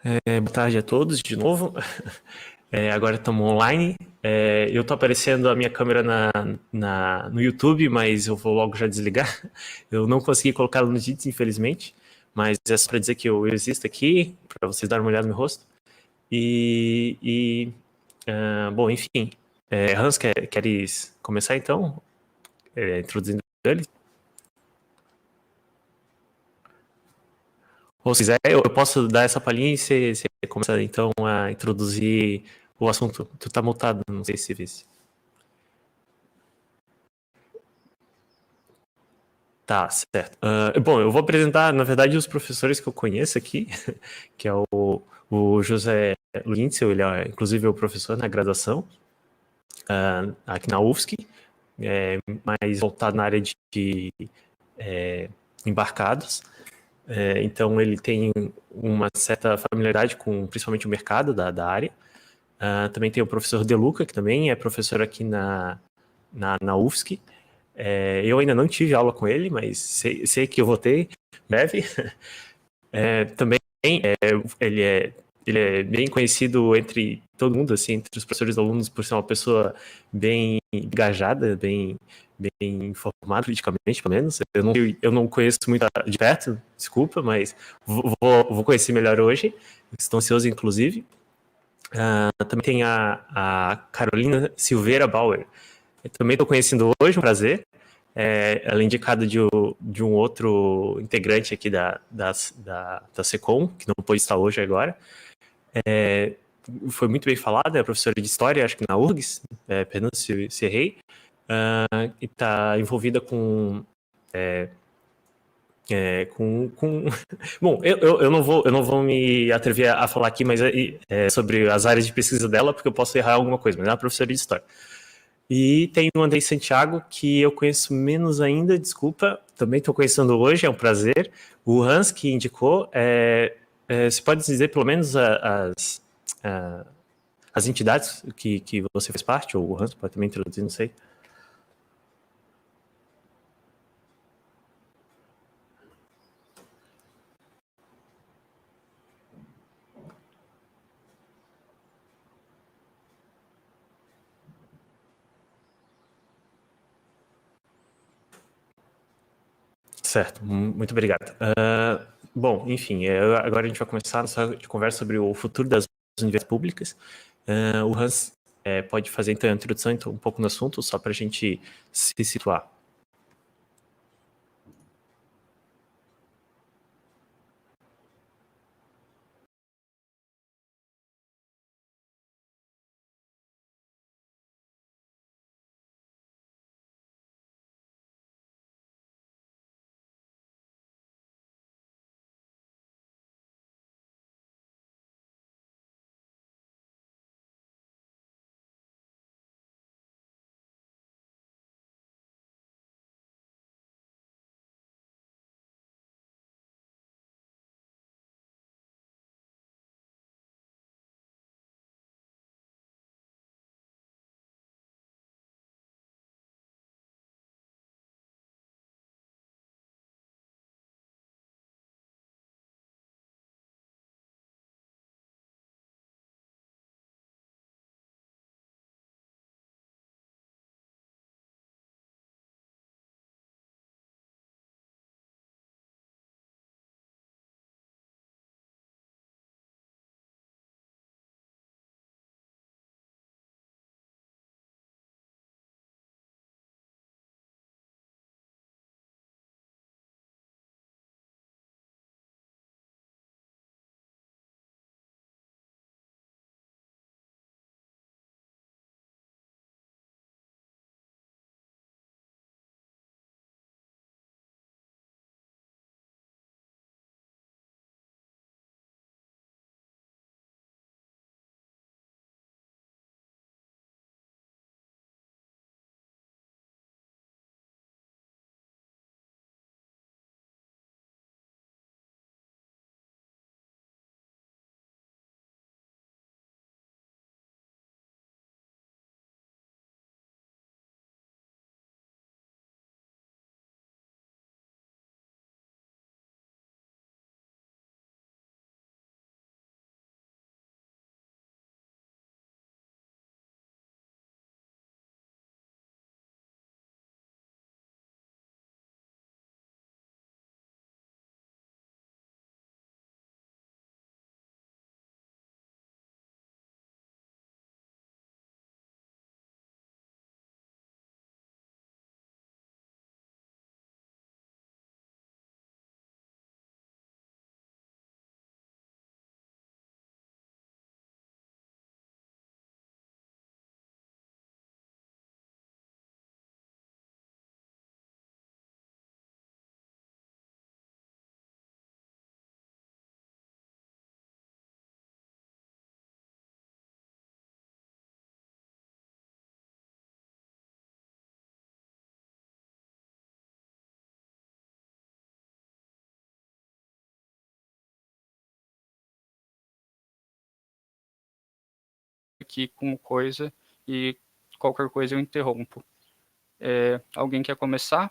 Boa tarde a todos de novo. Agora estamos online. Eu estou aparecendo a minha câmera no YouTube, mas eu vou logo já desligar. Eu não consegui colocá-la no Jitsi, infelizmente, mas é só para dizer que eu existo aqui, para vocês darem uma olhada no meu rosto. Bom, enfim. Hans, queres começar então? Introduzindo ele? Ou se quiser, eu posso dar essa palhinha e você começa então a introduzir o assunto. Tu tá mutado, não sei se vê. Tá, certo. Bom, eu vou apresentar, na verdade, os professores que eu conheço aqui, que é o José Lintzel, ele é inclusive o professor na graduação, aqui na UFSC, mais voltado na área de embarcados. Então, ele tem uma certa familiaridade com principalmente o mercado da área. Também tem o professor Deluca, que também é professor aqui na UFSC. Eu ainda não tive aula com ele, mas sei que eu vou ter breve. Também ele é ele é bem conhecido entre todo mundo, assim, entre os professores e alunos, por ser uma pessoa bem engajada, bem informada politicamente, pelo menos. Eu não conheço muito de perto, desculpa, mas vou conhecer melhor hoje. Estou ansioso, inclusive. Também tem a Carolina Silveira Bauer. Eu também estou conhecendo hoje, um prazer. Ela é indicada de um outro integrante aqui da SECOM, que não pôde estar hoje agora. Foi muito bem falada, é professora de História, acho que na URGS, perdão se errei, e está envolvida com... Bom, eu não vou me atrever a falar aqui mas sobre as áreas de pesquisa dela, porque eu posso errar alguma coisa, mas ela é professora de História. E tem o Andrei Santiago, que eu conheço menos ainda, desculpa, também estou conhecendo hoje, é um prazer. O Hans, que indicou, você pode dizer pelo menos as entidades que você faz parte, ou o Hans pode também introduzir, não sei. Certo, muito obrigado. Bom, enfim, agora a gente vai começar a nossa conversa sobre o futuro das universidades públicas. O Hans pode fazer então a introdução então, um pouco no assunto, só para a gente se situar. aqui com coisa e qualquer coisa eu interrompo. Alguém quer começar?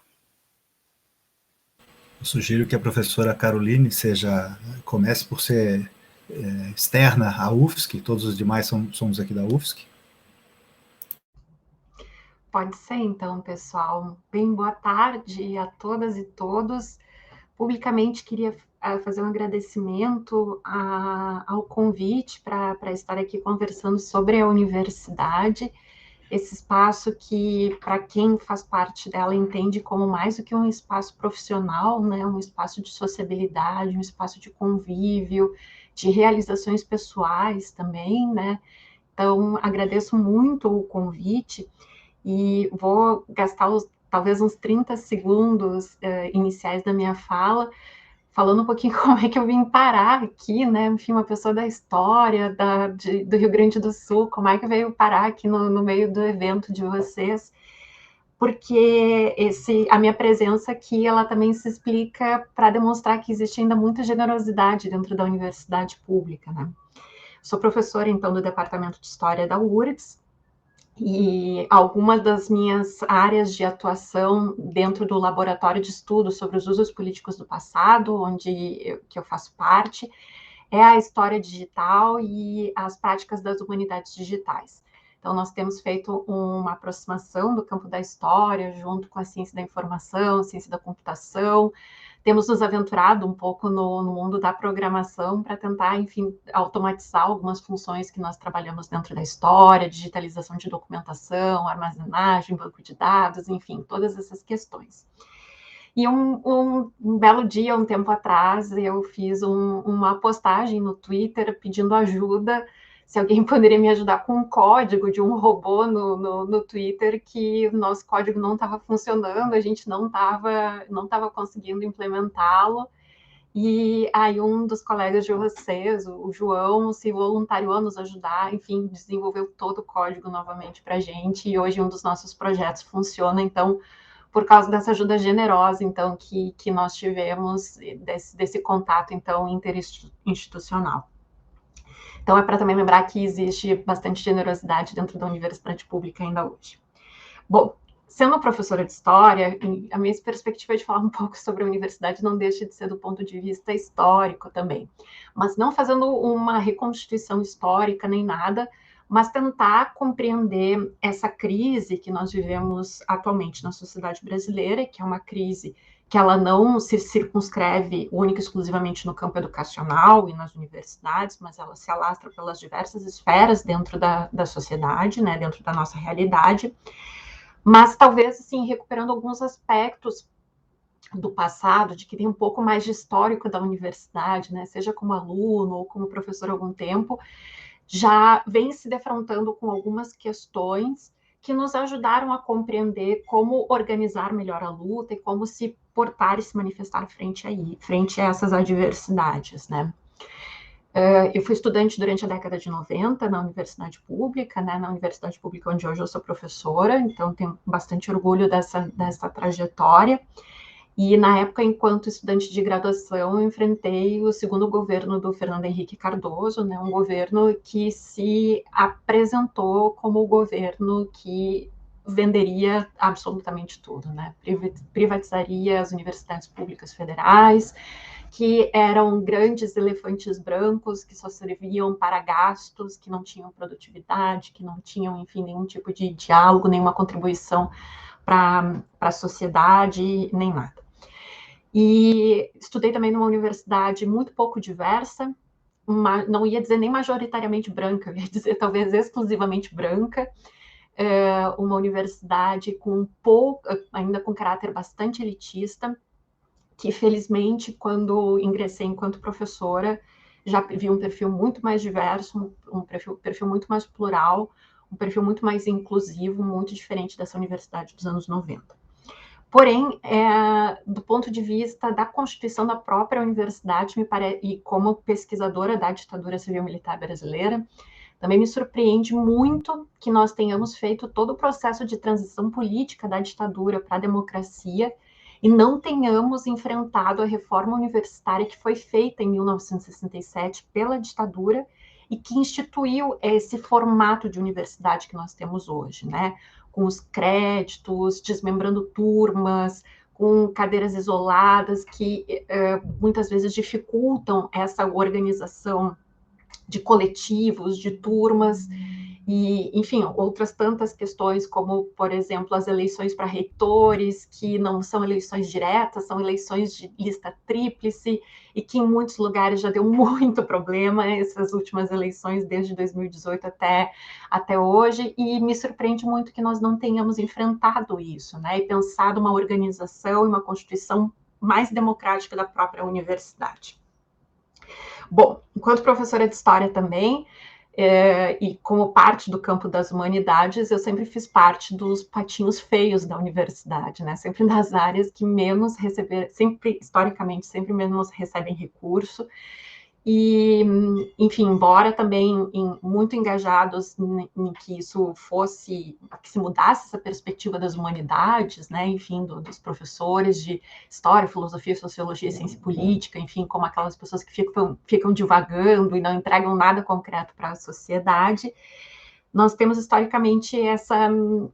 Eu sugiro que a professora Caroline comece por ser externa à UFSC, todos os demais somos aqui da UFSC. Pode ser, então, pessoal. Bem, boa tarde a todas e todos. Publicamente queria fazer um agradecimento ao convite para estar aqui conversando sobre a universidade, esse espaço que, para quem faz parte dela, entende como mais do que um espaço profissional, né, um espaço de sociabilidade, um espaço de convívio, de realizações pessoais também, né? Então, agradeço muito o convite e vou gastar talvez uns 30 segundos iniciais da minha fala falando um pouquinho como é que eu vim parar aqui, né? Enfim, uma pessoa da história do Rio Grande do Sul, como é que veio parar aqui no meio do evento de vocês? Porque a minha presença aqui, ela também se explica para demonstrar que existe ainda muita generosidade dentro da universidade pública, né? Sou professora, então, do Departamento de História da URGS, e algumas das minhas áreas de atuação dentro do laboratório de estudo sobre os usos políticos do passado, que eu faço parte, é a história digital e as práticas das humanidades digitais. Então, nós temos feito uma aproximação do campo da história junto com a ciência da informação, ciência da computação. Temos nos aventurado um pouco no mundo da programação para tentar, enfim, automatizar algumas funções que nós trabalhamos dentro da história, digitalização de documentação, armazenagem, banco de dados, enfim, todas essas questões. E um belo dia, um tempo atrás, eu fiz uma postagem no Twitter pedindo ajuda, se alguém poderia me ajudar com um código de um robô no Twitter, que o nosso código não estava funcionando, a gente não estava conseguindo implementá-lo. E aí um dos colegas de vocês, o João, se voluntariou a nos ajudar, enfim, desenvolveu todo o código novamente para a gente, e hoje um dos nossos projetos funciona, então, por causa dessa ajuda generosa, então, que nós tivemos, desse contato, então, interinstitucional. Então, é para também lembrar que existe bastante generosidade dentro da universidade pública ainda hoje. Bom, sendo professora de história, a minha perspectiva de falar um pouco sobre a universidade não deixa de ser do ponto de vista histórico também, mas não fazendo uma reconstituição histórica nem nada, mas tentar compreender essa crise que nós vivemos atualmente na sociedade brasileira, que é uma crise que ela não se circunscreve única e exclusivamente no campo educacional e nas universidades, mas ela se alastra pelas diversas esferas dentro da sociedade, né, dentro da nossa realidade, mas talvez, assim, recuperando alguns aspectos do passado, de que tem um pouco mais de histórico da universidade, né, seja como aluno ou como professor há algum tempo, já vem se defrontando com algumas questões que nos ajudaram a compreender como organizar melhor a luta e como se portar e se manifestar frente a essas adversidades, né? Eu fui estudante durante a década de 90 na universidade pública, né, na universidade pública onde hoje eu sou professora, então tenho bastante orgulho dessa trajetória. E na época, enquanto estudante de graduação, eu enfrentei o segundo governo do Fernando Henrique Cardoso, né, um governo que se apresentou como o governo que venderia absolutamente tudo, né, privatizaria as universidades públicas federais, que eram grandes elefantes brancos que só serviam para gastos, que não tinham produtividade, que não tinham, enfim, nenhum tipo de diálogo, nenhuma contribuição para a sociedade, nem nada. E estudei também numa universidade muito pouco diversa, não ia dizer nem majoritariamente branca, eu ia dizer talvez exclusivamente branca, uma universidade com ainda com caráter bastante elitista, que felizmente, quando ingressei enquanto professora, já vi um perfil muito mais diverso, um perfil muito mais plural, um perfil muito mais inclusivo, muito diferente dessa universidade dos anos 90. Porém, do ponto de vista da constituição da própria universidade, e como pesquisadora da ditadura civil-militar brasileira, também me surpreende muito que nós tenhamos feito todo o processo de transição política da ditadura para a democracia e não tenhamos enfrentado a reforma universitária que foi feita em 1967 pela ditadura e que instituiu esse formato de universidade que nós temos hoje, né? Com os créditos, desmembrando turmas, com cadeiras isoladas que muitas vezes dificultam essa organização de coletivos, de turmas, e, enfim, outras tantas questões, como, por exemplo, as eleições para reitores, que não são eleições diretas, são eleições de lista tríplice, e que em muitos lugares já deu muito problema, essas últimas eleições, desde 2018 até hoje, e me surpreende muito que nós não tenhamos enfrentado isso, né, e pensado uma organização e uma constituição mais democrática da própria universidade. Bom, enquanto professora de História também, e como parte do campo das humanidades, eu sempre fiz parte dos patinhos feios da universidade, né? Sempre das áreas que menos receber, sempre, historicamente, sempre menos recebem recurso. E, enfim, embora também muito engajados em que isso fosse, que se mudasse essa perspectiva das humanidades, né, enfim, dos professores de História, Filosofia, Sociologia, Ciência Política, enfim, como aquelas pessoas que ficam divagando e não entregam nada concreto para a sociedade, nós temos historicamente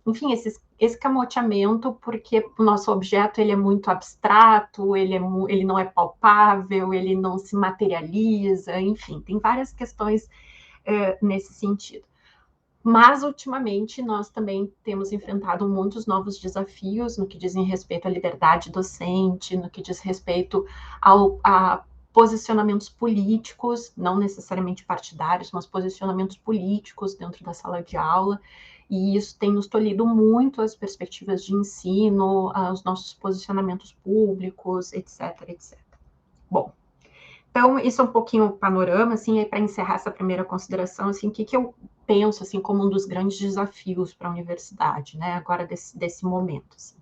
enfim, esse camoteamento, porque o nosso objeto ele é muito abstrato, ele não é palpável, ele não se materializa, enfim, tem várias questões nesse sentido. Mas, ultimamente, nós também temos enfrentado muitos novos desafios no que diz respeito à liberdade docente, no que diz respeito a posicionamentos políticos, não necessariamente partidários, mas posicionamentos políticos dentro da sala de aula, e isso tem nos tolhido muito as perspectivas de ensino, os nossos posicionamentos públicos, etc, etc. Bom, então, isso é um pouquinho o panorama, assim, para encerrar essa primeira consideração, assim, o que eu penso, assim, como um dos grandes desafios para a universidade, né, agora desse momento, assim.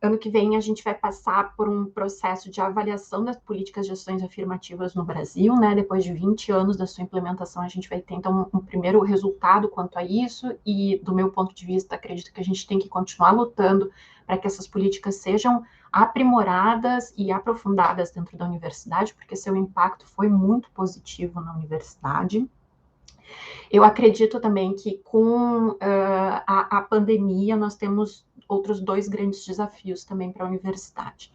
Ano que vem a gente vai passar por um processo de avaliação das políticas de ações afirmativas no Brasil, né? Depois de 20 anos da sua implementação, a gente vai ter, então, um primeiro resultado quanto a isso, e, do meu ponto de vista, acredito que a gente tem que continuar lutando para que essas políticas sejam aprimoradas e aprofundadas dentro da universidade, porque seu impacto foi muito positivo na universidade. Eu acredito também que com a pandemia nós temos outros dois grandes desafios também para a universidade.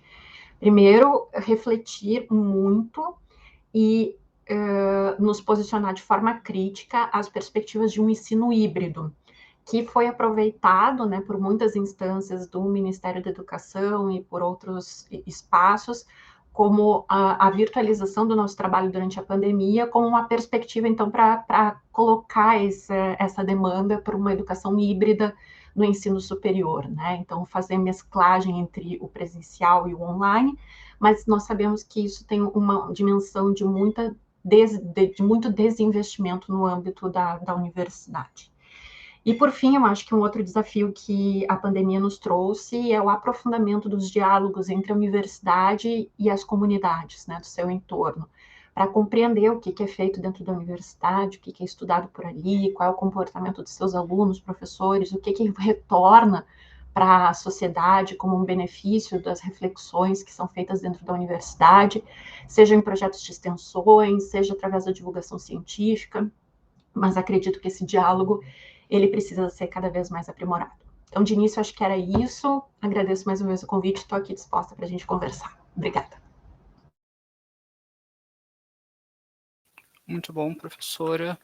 Primeiro, refletir muito e nos posicionar de forma crítica às perspectivas de um ensino híbrido, que foi aproveitado, né, por muitas instâncias do Ministério da Educação e por outros espaços, como a virtualização do nosso trabalho durante a pandemia, como uma perspectiva, então, para colocar essa demanda por uma educação híbrida no ensino superior, né? Então, fazer mesclagem entre o presencial e o online, mas nós sabemos que isso tem uma dimensão de muito desinvestimento no âmbito da universidade. E, por fim, eu acho que um outro desafio que a pandemia nos trouxe é o aprofundamento dos diálogos entre a universidade e as comunidades, né, do seu entorno, para compreender o que é feito dentro da universidade, o que é estudado por ali, qual é o comportamento dos seus alunos, professores, o que retorna para a sociedade como um benefício das reflexões que são feitas dentro da universidade, seja em projetos de extensões, seja através da divulgação científica, mas acredito que esse diálogo ele precisa ser cada vez mais aprimorado. Então, de início, acho que era isso. Agradeço mais uma vez o convite, estou aqui disposta para a gente conversar. Obrigada. Muito bom, professora.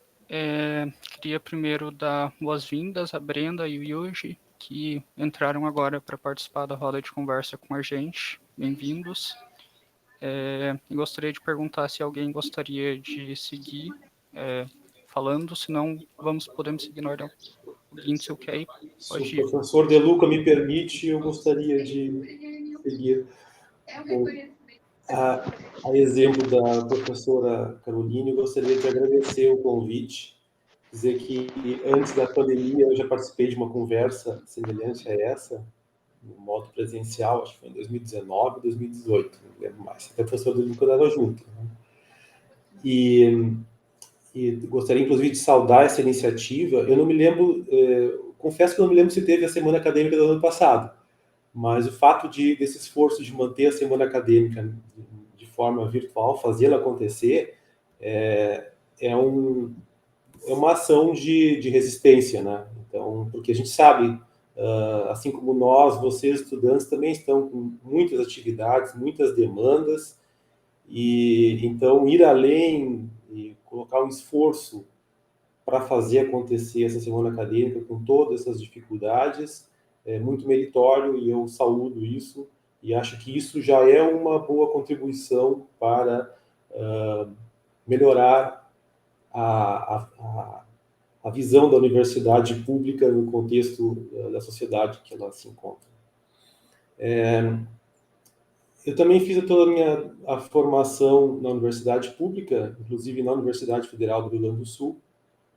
Queria primeiro dar boas-vindas a Brenda e o Yuji, que entraram agora para participar da roda de conversa com a gente. Bem-vindos. Gostaria de perguntar se alguém gostaria de seguir falando, senão podemos seguir na ordem. Se o professor De Luca me permite, eu gostaria de seguir. Bom, a exemplo da professora Caroline, eu gostaria de agradecer o convite, dizer que antes da pandemia eu já participei de uma conversa semelhante a essa, no modo presencial, acho que foi em 2019, 2018, não lembro mais. Até o professor De Luca estava junto, né? E gostaria, inclusive, de saudar essa iniciativa. Eu não me lembro, confesso que eu não me lembro se teve a semana acadêmica do ano passado, mas o fato desse esforço de manter a semana acadêmica de forma virtual, fazê-la acontecer, é uma ação de resistência, né? Então, porque a gente sabe, assim como nós, vocês estudantes também estão com muitas atividades, muitas demandas, e então ir além e colocar um esforço para fazer acontecer essa semana acadêmica com todas essas dificuldades é muito meritório, e eu saúdo isso, e acho que isso já é uma boa contribuição para melhorar a visão da universidade pública no contexto da sociedade que ela se encontra. Eu também fiz toda a formação na universidade pública, inclusive na Universidade Federal do Rio Grande do Sul.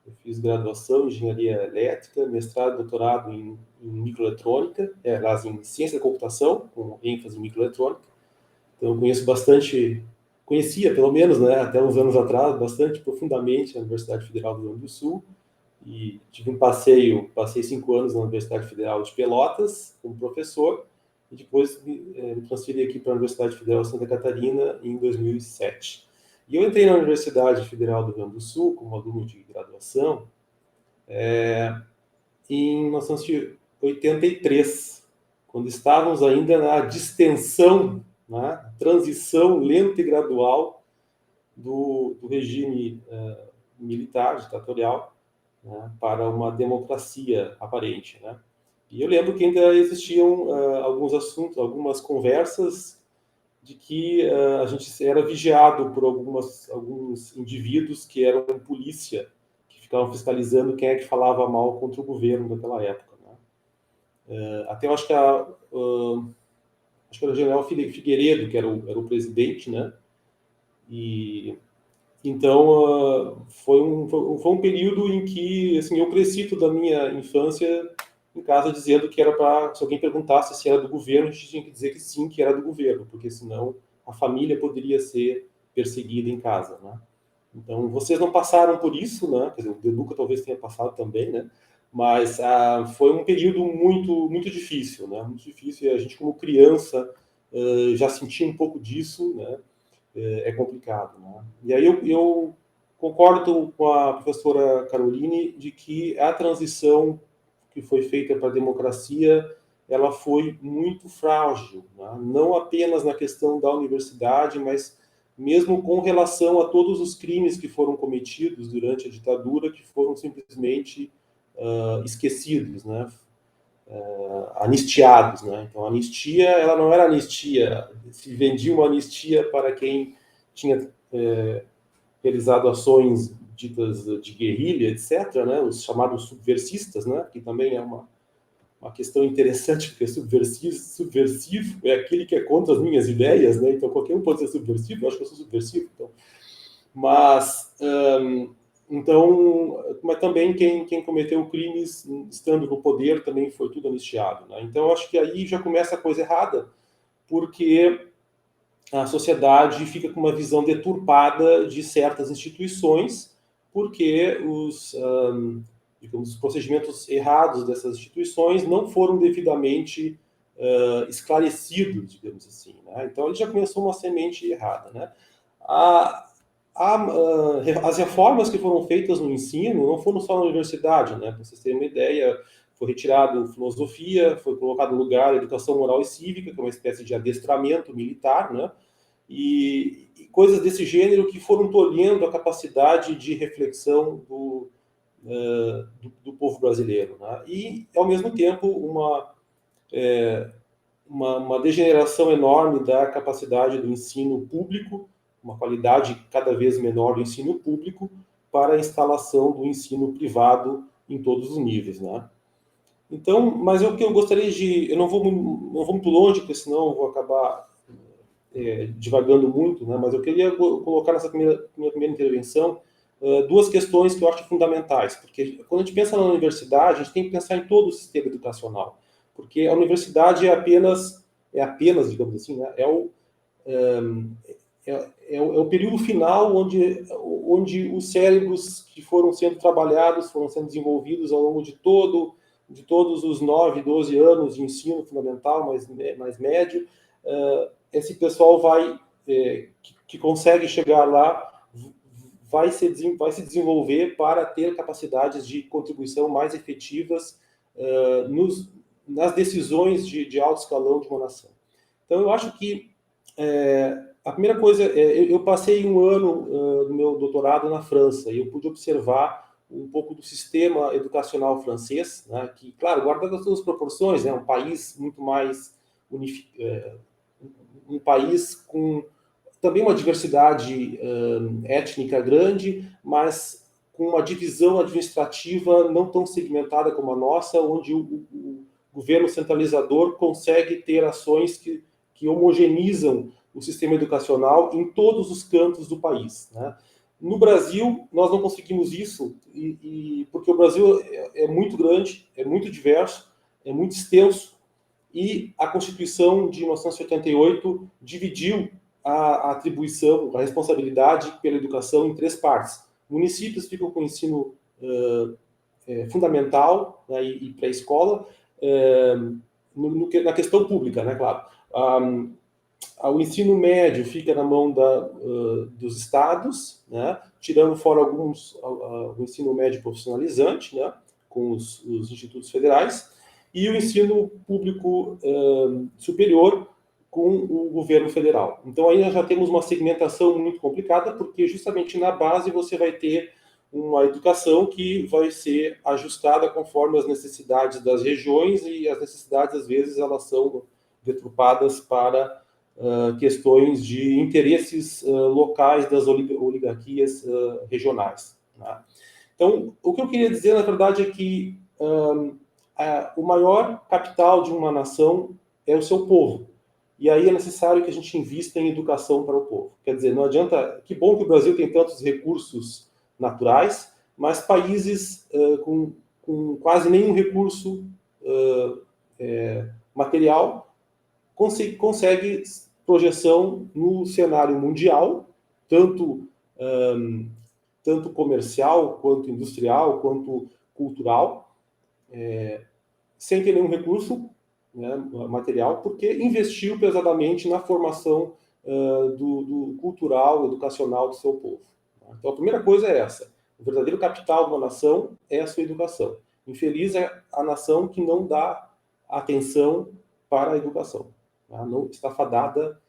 Eu fiz graduação em engenharia elétrica, mestrado, doutorado em microeletrônica, em ciência da computação, com ênfase em microeletrônica. Então, eu conhecia, pelo menos, né, até uns anos atrás, bastante profundamente a Universidade Federal do Rio Grande do Sul, e tive um passei 5 anos na Universidade Federal de Pelotas como professor, e depois me transferi aqui para a Universidade Federal de Santa Catarina em 2007. E eu entrei na Universidade Federal do Rio Grande do Sul como aluno de graduação em 1983, quando estávamos ainda na distensão, né, transição lenta e gradual do regime militar, ditatorial, né, para uma democracia aparente, né? E eu lembro que ainda existiam alguns assuntos, algumas conversas de que a gente era vigiado por alguns indivíduos que eram polícia, que ficavam fiscalizando quem é que falava mal contra o governo daquela época, né? Até eu acho que era o general Figueiredo, que era o presidente, né? E então foi um período em que, assim, eu cresci toda a minha infância em casa dizendo que era para, se alguém perguntasse se era do governo, a gente tinha que dizer que sim, que era do governo, porque senão a família poderia ser perseguida em casa, né? Então, vocês não passaram por isso, né? Quer dizer, o Deluca talvez tenha passado também, né? Mas foi um período muito, muito difícil, né? Muito difícil, e a gente, como criança, já sentia um pouco disso, né? É complicado, né? E aí eu concordo com a professora Caroline de que a transição que foi feita para a democracia, ela foi muito frágil, né? Não apenas na questão da universidade, mas mesmo com relação a todos os crimes que foram cometidos durante a ditadura, que foram simplesmente esquecidos, né? Anistiados, né? Então, a anistia, ela não era anistia, se vendia uma anistia para quem tinha realizado ações ditas de guerrilha, etc., né? Os chamados subversistas, né? Que também é uma questão interessante, porque subversivo é aquele que é contra as minhas ideias, né? Então, qualquer um pode ser subversivo, eu acho que eu sou subversivo, então. Mas também quem cometeu crimes estando no poder também foi tudo anistiado, né? Então, eu acho que aí já começa a coisa errada, porque a sociedade fica com uma visão deturpada de certas instituições, porque os procedimentos errados dessas instituições não foram devidamente esclarecidos, digamos assim, né? Então, ele já começou uma semente errada, né? As reformas que foram feitas no ensino não foram só na universidade, né? Para vocês terem uma ideia, foi retirado filosofia, foi colocado no lugar educação moral e cívica, que é uma espécie de adestramento militar, né? E coisas desse gênero que foram tolhendo a capacidade de reflexão do povo brasileiro, né? E, ao mesmo tempo, uma degeneração enorme da capacidade do ensino público, uma qualidade cada vez menor do ensino público para a instalação do ensino privado em todos os níveis, né? Então, mas o que eu gostaria eu não vou muito longe, porque senão eu vou acabar divagando muito, né? Mas eu queria colocar nessa minha primeira intervenção duas questões que eu acho fundamentais, porque quando a gente pensa na universidade, a gente tem que pensar em todo o sistema educacional, porque a universidade é apenas, digamos assim, né? É o período final onde os cérebros que foram sendo trabalhados, foram sendo desenvolvidos ao longo de todos os 9, 12 anos de ensino fundamental, mais médio, esse pessoal que consegue chegar lá, vai se desenvolver para ter capacidades de contribuição mais efetivas nas decisões de alto escalão de uma nação. Então, eu acho que a primeira coisa, eu passei um ano no meu doutorado na França, e eu pude observar um pouco do sistema educacional francês, né, que, claro, guardando as suas proporções, é um país muito mais um país com também uma diversidade étnica grande, mas com uma divisão administrativa não tão segmentada como a nossa, onde o governo centralizador consegue ter ações que homogeneizam o sistema educacional em todos os cantos do país, né? No Brasil, nós não conseguimos isso, porque o Brasil é muito grande, é muito diverso, é muito extenso, e a Constituição de 1988 dividiu a atribuição, a responsabilidade pela educação em 3 partes. Municípios ficam com o ensino fundamental, né, e pré-escola, na questão pública, né, claro. O ensino médio fica na mão dos estados, né, tirando fora o ensino médio profissionalizante, né, com os institutos federais, e o ensino público superior com o governo federal. Então, aí nós já temos uma segmentação muito complicada, porque justamente na base você vai ter uma educação que vai ser ajustada conforme as necessidades das regiões, e as necessidades, às vezes, elas são detrupadas para questões de interesses locais das oligarquias regionais, né? Então, o que eu queria dizer, na verdade, é que o maior capital de uma nação é o seu povo. E aí é necessário que a gente invista em educação para o povo. Quer dizer, não adianta... Que bom que o Brasil tem tantos recursos naturais, mas países com quase nenhum recurso material consegue projeção no cenário mundial, tanto comercial, quanto industrial, quanto cultural, sem ter nenhum recurso, né, material, porque investiu pesadamente na formação do cultural, educacional do seu povo. Então, a primeira coisa é essa. O verdadeiro capital de uma nação é a sua educação. Infeliz é a nação que não dá atenção para a educação. Não está fadada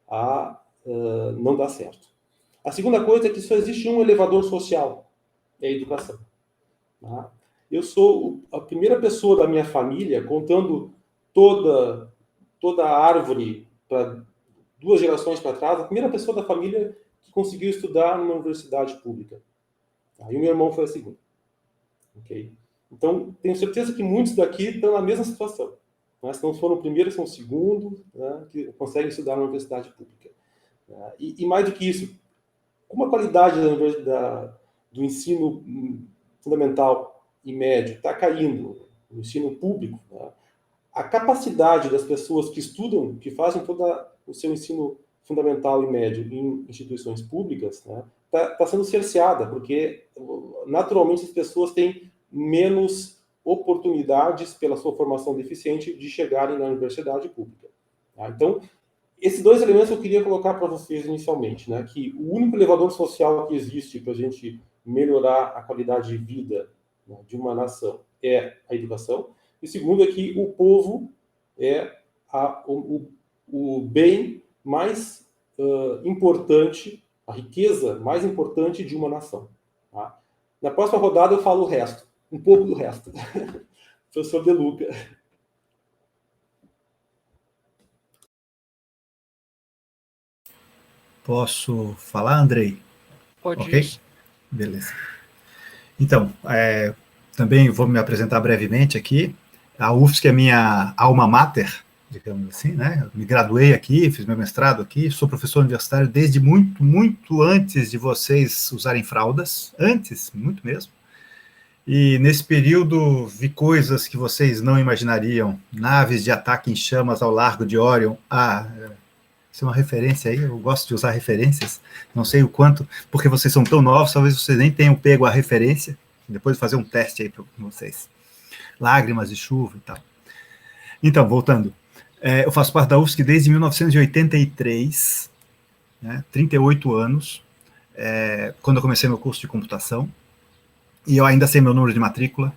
a não dar certo. A segunda coisa é que só existe um elevador social, é a educação. Eu sou a primeira pessoa da minha família, contando toda a árvore para 2 gerações para trás, a primeira pessoa da família que conseguiu estudar numa universidade pública. E o meu irmão foi a segunda. Okay? Então, tenho certeza que muitos daqui estão na mesma situação. Se não foram o primeiro, são o segundo, né, que conseguem estudar na universidade pública. E mais do que isso, como a qualidade do ensino fundamental e médio está caindo no ensino público, né, a capacidade das pessoas que estudam, que fazem todo o seu ensino fundamental e médio em instituições públicas, né, tá sendo cerceada, porque naturalmente as pessoas têm menos oportunidades, pela sua formação deficiente, de chegarem na universidade pública. Então, esses 2 elementos eu queria colocar para vocês inicialmente, né, que o único elevador social que existe para a gente melhorar a qualidade de vida, né, de uma nação é a educação, e segundo é que o povo é o bem mais importante, a riqueza mais importante de uma nação. Tá? Na próxima rodada eu falo o resto, um pouco do resto. Professor De Luca. Posso falar, Andrei? Pode. Ok? Isso. Beleza. Então, também vou me apresentar brevemente aqui. A UFSC é minha alma mater, digamos assim, né? Eu me graduei aqui, fiz meu mestrado aqui, sou professor universitário desde muito, muito antes de vocês usarem fraldas, antes, muito mesmo. E nesse período vi coisas que vocês não imaginariam, naves de ataque em chamas ao largo de Orion. Isso é uma referência aí, eu gosto de usar referências, não sei o quanto, porque vocês são tão novos, talvez vocês nem tenham pego a referência, depois fazer um teste aí para vocês. Lágrimas de chuva e tal. Então, voltando, eu faço parte da UFSC desde 1983, né, 38 anos, quando eu comecei meu curso de computação, e eu ainda sei meu número de matrícula,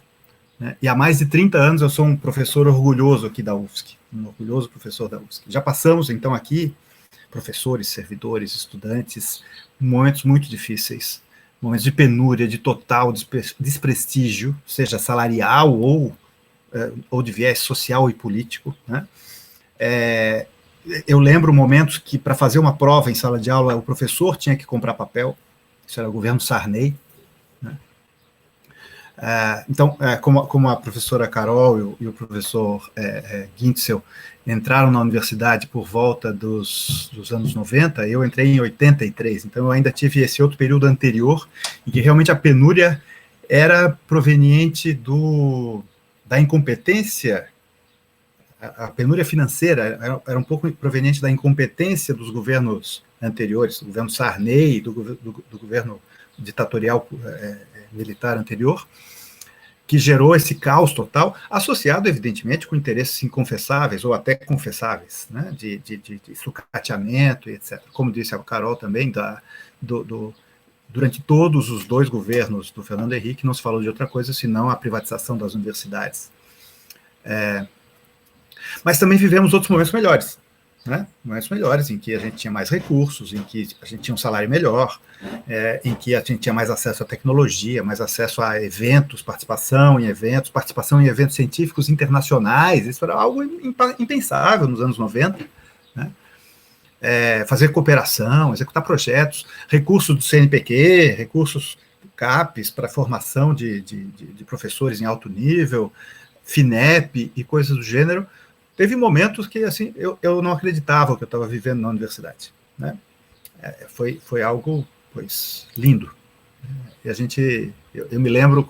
né? E há mais de 30 anos eu sou um professor orgulhoso aqui da UFSC, um orgulhoso professor da UFSC. Já passamos, então, aqui, professores, servidores, estudantes, momentos muito difíceis, momentos de penúria, de total desprestígio, seja salarial ou de viés social e político, né? Eu lembro momentos que, para fazer uma prova em sala de aula, o professor tinha que comprar papel, isso era o governo Sarney, né? Então, como a professora Carol e o professor Gintzel entraram na universidade por volta dos anos 90, eu entrei em 83, então eu ainda tive esse outro período anterior, em que realmente a penúria era proveniente da incompetência, a penúria financeira era um pouco proveniente da incompetência dos governos anteriores, do governo Sarney, do governo ditatorial militar anterior, que gerou esse caos total, associado, evidentemente, com interesses inconfessáveis, ou até confessáveis, né, de sucateamento, etc. Como disse a Carol também, durante todos os 2 governos do Fernando Henrique, não se falou de outra coisa, senão a privatização das universidades. Mas também vivemos outros momentos melhores, né? Momentos melhores, em que a gente tinha mais recursos, em que a gente tinha um salário melhor, em que a gente tinha mais acesso à tecnologia, mais acesso a eventos, participação em eventos científicos internacionais. Isso era algo impensável nos anos 90, né? Fazer cooperação, executar projetos, recursos do CNPq, recursos do CAPES para formação de professores em alto nível, FINEP e coisas do gênero. Teve momentos que, assim, eu não acreditava que eu estava vivendo na universidade, né? Foi algo, pois, lindo. E eu me lembro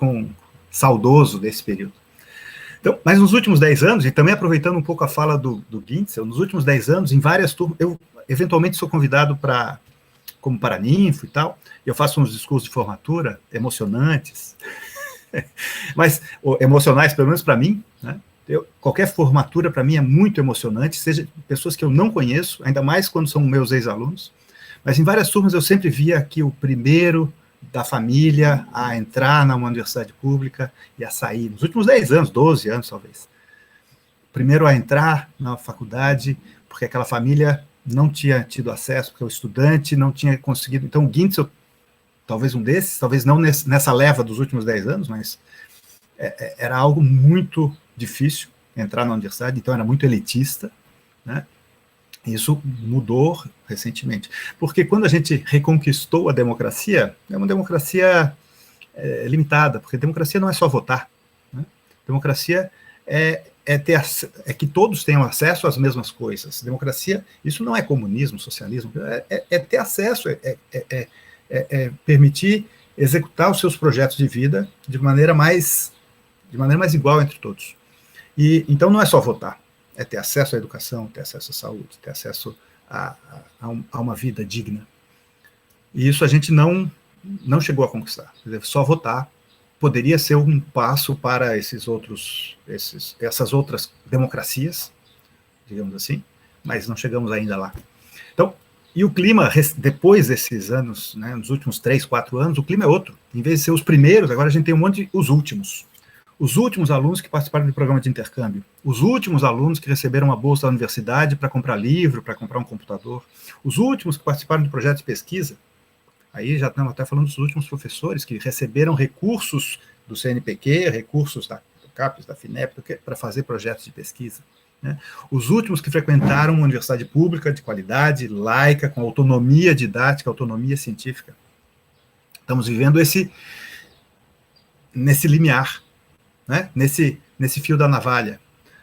saudoso desse período. Então, mas nos últimos 10 anos, e também aproveitando um pouco a fala do Gintzel, nos últimos 10 anos, em várias turmas, eu eventualmente sou convidado como paraninfo e tal, e eu faço uns discursos de formatura emocionantes, mas emocionais, pelo menos para mim, né? Qualquer formatura, para mim, é muito emocionante, seja pessoas que eu não conheço, ainda mais quando são meus ex-alunos, mas em várias turmas eu sempre via que o primeiro da família a entrar na universidade pública e a sair, nos últimos 10 anos, 12 anos talvez, primeiro a entrar na faculdade, porque aquela família não tinha tido acesso, porque o estudante não tinha conseguido. Então, o Gintzel, talvez um desses, talvez não nessa leva dos últimos 10 anos, mas era algo muito difícil entrar na universidade, então era muito elitista, né? Isso mudou recentemente, porque quando a gente reconquistou a democracia, é uma democracia limitada, porque democracia não é só votar, né? Democracia é que todos tenham acesso às mesmas coisas. Democracia, isso não é comunismo, socialismo, é ter acesso, permitir executar os seus projetos de vida de maneira mais igual entre todos. E então não é só votar, é ter acesso à educação, ter acesso à saúde, ter acesso a uma vida digna. E isso a gente não chegou a conquistar. Quer dizer, só votar poderia ser um passo para essas outras democracias, digamos assim, mas não chegamos ainda lá. Então, e o clima, depois desses anos, né, nos últimos 3, 4 anos, o clima é outro. Em vez de ser os primeiros, agora a gente tem um monte de os últimos. Os últimos alunos que participaram do programa de intercâmbio, os últimos alunos que receberam uma bolsa da universidade para comprar livro, para comprar um computador, os últimos que participaram do projeto de pesquisa, aí já estamos até falando dos últimos professores que receberam recursos do CNPq, recursos do CAPES, da FINEP, para fazer projetos de pesquisa, né? Os últimos que frequentaram uma universidade pública de qualidade, laica, com autonomia didática, autonomia científica. Estamos vivendo nesse limiar, né? Nesse fio da navalha,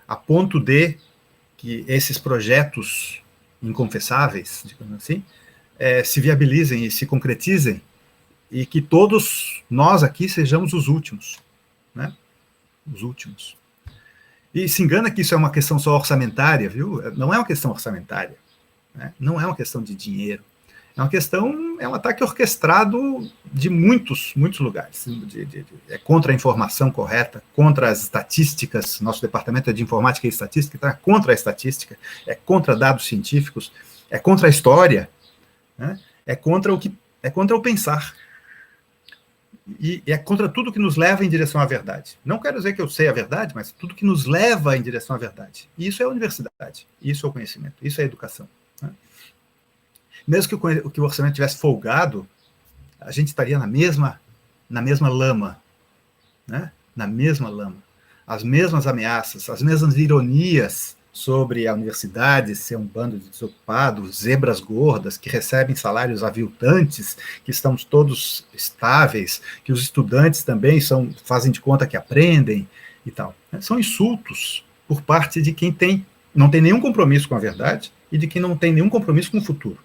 a ponto de que esses projetos inconfessáveis, digamos assim, se viabilizem e se concretizem, e que todos nós aqui sejamos os últimos, né? Os últimos. E se engana que isso é uma questão só orçamentária, viu? Não é uma questão orçamentária, né? Não é uma questão de dinheiro. É um ataque orquestrado de muitos lugares. É contra a informação correta, contra as estatísticas. Nosso departamento é de informática e estatística, está contra a estatística, é contra dados científicos, é contra a história, né? É contra é contra o pensar. E é contra tudo que nos leva em direção à verdade. Não quero dizer que eu sei a verdade, mas tudo que nos leva em direção à verdade. E isso é a universidade, isso é o conhecimento, isso é a educação. Né? Mesmo que o orçamento tivesse folgado, a gente estaria na mesma lama, né? Na mesma lama. As mesmas ameaças, as mesmas ironias sobre a universidade ser um bando de desocupados, zebras gordas, que recebem salários aviltantes, que estamos todos estáveis, que os estudantes também fazem de conta que aprendem e tal. São insultos por parte de quem não tem nenhum compromisso com a verdade e de quem não tem nenhum compromisso com o futuro.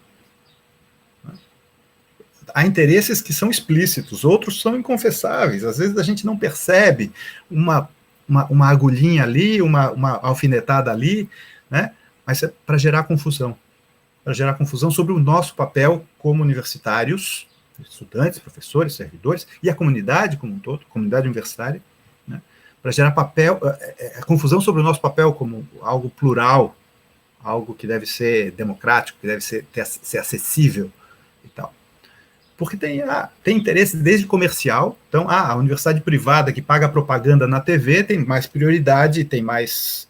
Há interesses que são explícitos, outros são inconfessáveis. Às vezes a gente não percebe uma agulhinha ali, uma alfinetada ali, né? Mas é para gerar confusão sobre o nosso papel como universitários, estudantes, professores, servidores, e a comunidade como um todo, comunidade universitária, né? Para gerar confusão sobre o nosso papel como algo plural, algo que deve ser democrático, que deve ser acessível e tal. Porque tem interesse desde comercial. Então, a universidade privada que paga propaganda na TV tem mais prioridade, tem mais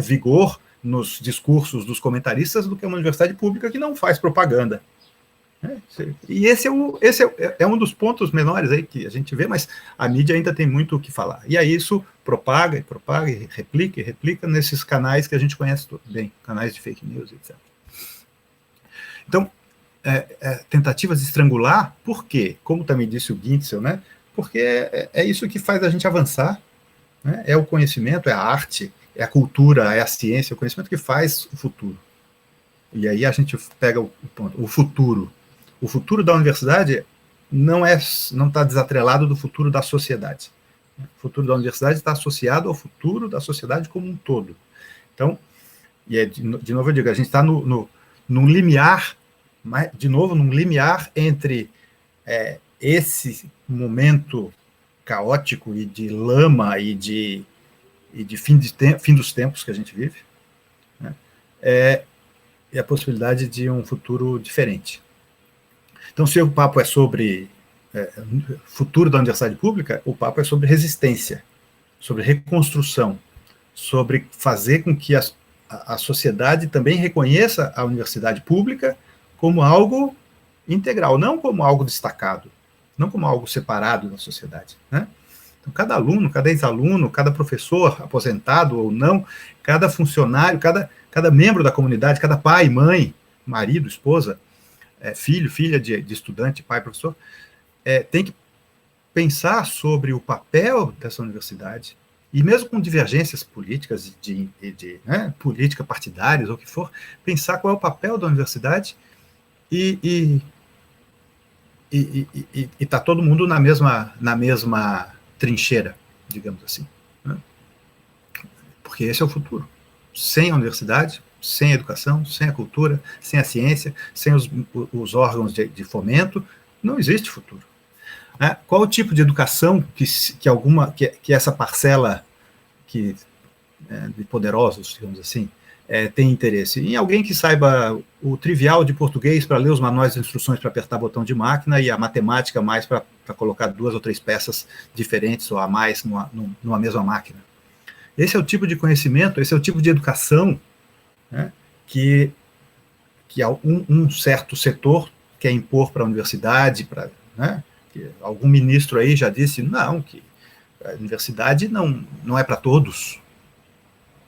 vigor nos discursos dos comentaristas do que uma universidade pública que não faz propaganda. E esse é um dos pontos menores aí que a gente vê, mas a mídia ainda tem muito o que falar. E aí isso propaga, e replica nesses canais que a gente conhece bem, canais de fake news, etc. Então, tentativas de estrangular, por quê? Como também disse o Gintzel, né? Porque é isso que faz a gente avançar, né? É o conhecimento, é a arte, é a cultura, é a ciência, o conhecimento que faz o futuro. E aí a gente pega o ponto, o futuro. O futuro da universidade não está desatrelado do futuro da sociedade. O futuro da universidade está associado ao futuro da sociedade como um todo. Então, de novo eu digo, a gente está num limiar, num limiar entre esse momento caótico e de lama e de fim dos tempos que a gente vive, né? E a possibilidade de um futuro diferente. Então, se o papo é sobre futuro da universidade pública, o papo é sobre resistência, sobre reconstrução, sobre fazer com que a sociedade também reconheça a universidade pública como algo integral, não como algo destacado, não como algo separado da sociedade, né? Então, cada aluno, cada ex-aluno, cada professor, aposentado ou não, cada funcionário, cada membro da comunidade, cada pai, mãe, marido, esposa, filho, filha de estudante, pai, professor, tem que pensar sobre o papel dessa universidade, e mesmo com divergências políticas, política partidárias, ou o que for, pensar qual é o papel da universidade e tá todo mundo na mesma trincheira, digamos assim, né? Porque esse é o futuro. Sem a universidade, sem a educação, sem a cultura, sem a ciência, sem os órgãos de fomento, não existe futuro. Qual o tipo de educação que essa parcela de poderosos, digamos assim, tem interesse? Em alguém que saiba o trivial de português para ler os manuais de instruções para apertar botão de máquina e a matemática mais para colocar 2 ou 3 peças diferentes ou a mais numa mesma máquina. Esse é o tipo de conhecimento, esse é o tipo de educação, né, que um certo setor quer impor para a universidade, né, que algum ministro aí já disse, não, que a universidade não é para todos,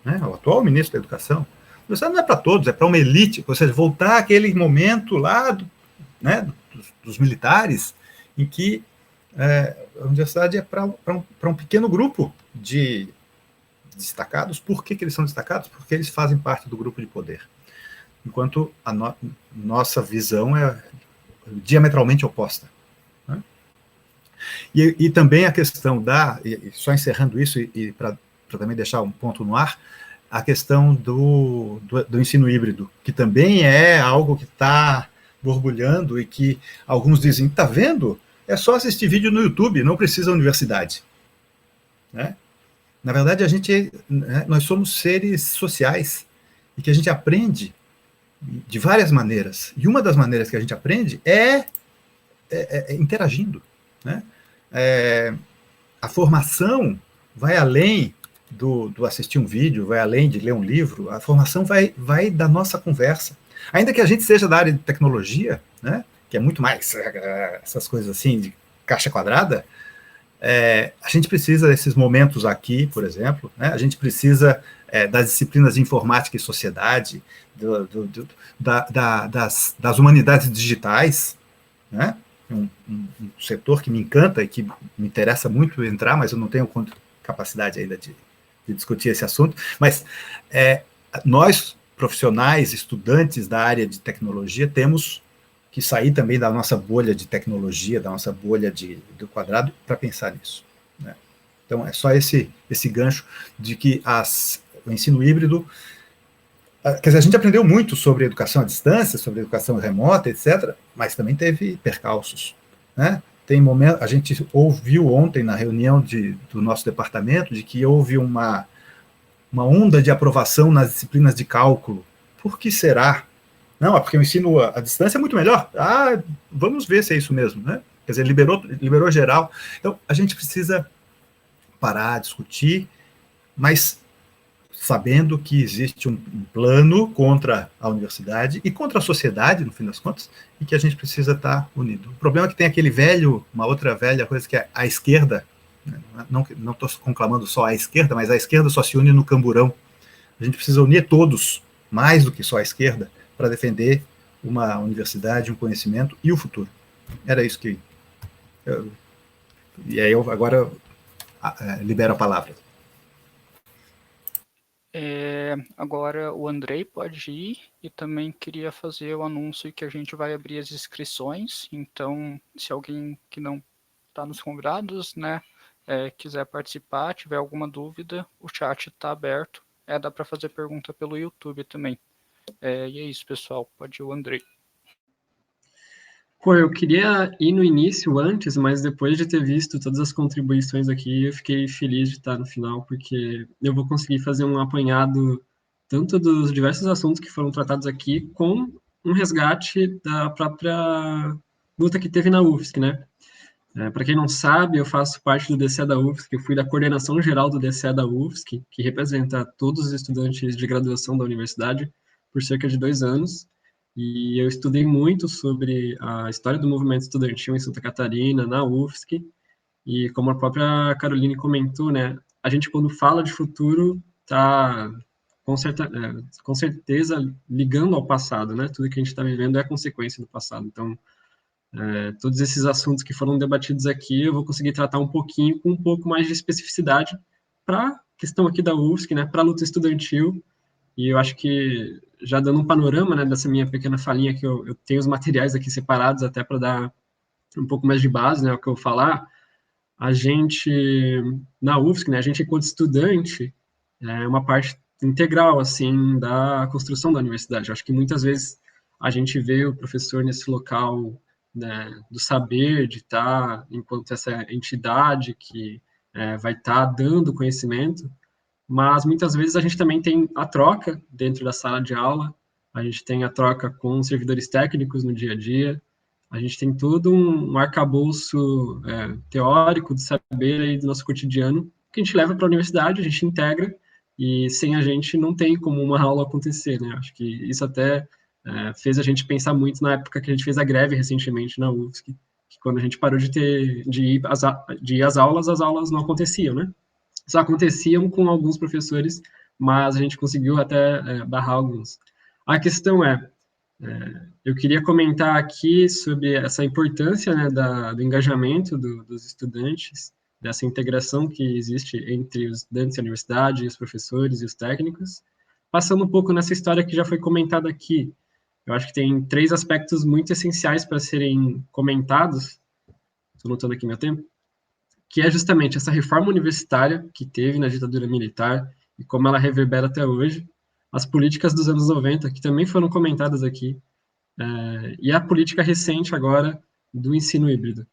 né, o atual ministro da Educação. A universidade não é para todos, é para uma elite, ou seja, voltar àquele momento lá dos militares, em que a universidade é para um pequeno grupo de destacados. Por que eles são destacados? Porque eles fazem parte do grupo de poder. Enquanto a nossa visão é diametralmente oposta, né? E também a questão só encerrando isso, e para também deixar um ponto no ar, a questão do ensino híbrido, que também é algo que está borbulhando e que alguns dizem, está vendo? É só assistir vídeo no YouTube, não precisa universidade, né? Na verdade, nós somos seres sociais e que a gente aprende de várias maneiras. E uma das maneiras que a gente aprende é interagindo, né? A formação vai além do assistir um vídeo, vai além de ler um livro, a formação vai da nossa conversa. Ainda que a gente seja da área de tecnologia, né, que é muito mais essas coisas assim, de caixa quadrada, a gente precisa desses momentos aqui, por exemplo, né, a gente precisa das disciplinas de informática e sociedade, das humanidades digitais, né, um setor que me encanta e que me interessa muito entrar, mas eu não tenho capacidade ainda de discutir esse assunto, mas nós, profissionais, estudantes da área de tecnologia, temos que sair também da nossa bolha de tecnologia, da nossa bolha do quadrado, para pensar nisso, né? Então, é só esse gancho de que o ensino híbrido, quer dizer, a gente aprendeu muito sobre educação à distância, sobre educação remota, etc., mas também teve percalços, né? Tem momento, a gente ouviu ontem na reunião do nosso departamento de que houve uma onda de aprovação nas disciplinas de cálculo. Por que será? Não, é porque o ensino à distância é muito melhor. Vamos ver se é isso mesmo, né? Quer dizer, liberou geral. Então, a gente precisa parar, discutir, mas sabendo que existe um plano contra a universidade e contra a sociedade, no fim das contas, e que a gente precisa estar unido. O problema é que tem uma outra velha coisa que é a esquerda, né? Não estou conclamando só a esquerda, mas a esquerda só se une no camburão. A gente precisa unir todos, mais do que só a esquerda, para defender uma universidade, um conhecimento e o futuro. Era isso que... E aí eu agora libero a palavra. Agora o Andrei pode ir, e também queria fazer o anúncio que a gente vai abrir as inscrições, então se alguém que não está nos convidados, né, quiser participar, tiver alguma dúvida, o chat está aberto, dá para fazer pergunta pelo YouTube também. E é isso, pessoal, pode ir o Andrei. Pô, eu queria ir no início antes, mas depois de ter visto todas as contribuições aqui, eu fiquei feliz de estar no final, porque eu vou conseguir fazer um apanhado tanto dos diversos assuntos que foram tratados aqui, com um resgate da própria luta que teve na UFSC, né? Para quem não sabe, eu faço parte do DCE da UFSC, eu fui da coordenação geral do DCE da UFSC, que representa todos os estudantes de graduação da universidade, por cerca de 2 anos, e eu estudei muito sobre a história do movimento estudantil em Santa Catarina, na UFSC, e como a própria Caroline comentou, né, a gente quando fala de futuro está com certeza ligando ao passado, né, tudo que a gente está vivendo é consequência do passado, então todos esses assuntos que foram debatidos aqui eu vou conseguir tratar um pouquinho com um pouco mais de especificidade para a questão aqui da UFSC, né, para a luta estudantil. E eu acho que, já dando um panorama, né, dessa minha pequena falinha, que eu tenho os materiais aqui separados até para dar um pouco mais de base, né, o que eu vou falar, a gente, na UFSC, né, a gente, enquanto estudante, é uma parte integral, assim, da construção da universidade. Eu acho que muitas vezes a gente vê o professor nesse local, né, do saber, de estar enquanto essa entidade que vai estar dando conhecimento, mas muitas vezes a gente também tem a troca dentro da sala de aula, a gente tem a troca com servidores técnicos no dia a dia, a gente tem todo um arcabouço teórico de saber aí do nosso cotidiano, que a gente leva para a universidade, a gente integra, e sem a gente não tem como uma aula acontecer, né? Acho que isso até fez a gente pensar muito na época que a gente fez a greve recentemente na UFSC, que quando a gente parou de ir às aulas, as aulas não aconteciam, né? Só aconteciam com alguns professores, mas a gente conseguiu até barrar alguns. A questão eu queria comentar aqui sobre essa importância, né, do engajamento dos estudantes, dessa integração que existe entre os estudantes e a universidade, os professores e os técnicos, passando um pouco nessa história que já foi comentada aqui. Eu acho que tem 3 aspectos muito essenciais para serem comentados, estou notando aqui meu tempo, que é justamente essa reforma universitária que teve na ditadura militar e como ela reverbera até hoje, as políticas dos anos 90, que também foram comentadas aqui, e a política recente agora do ensino híbrido.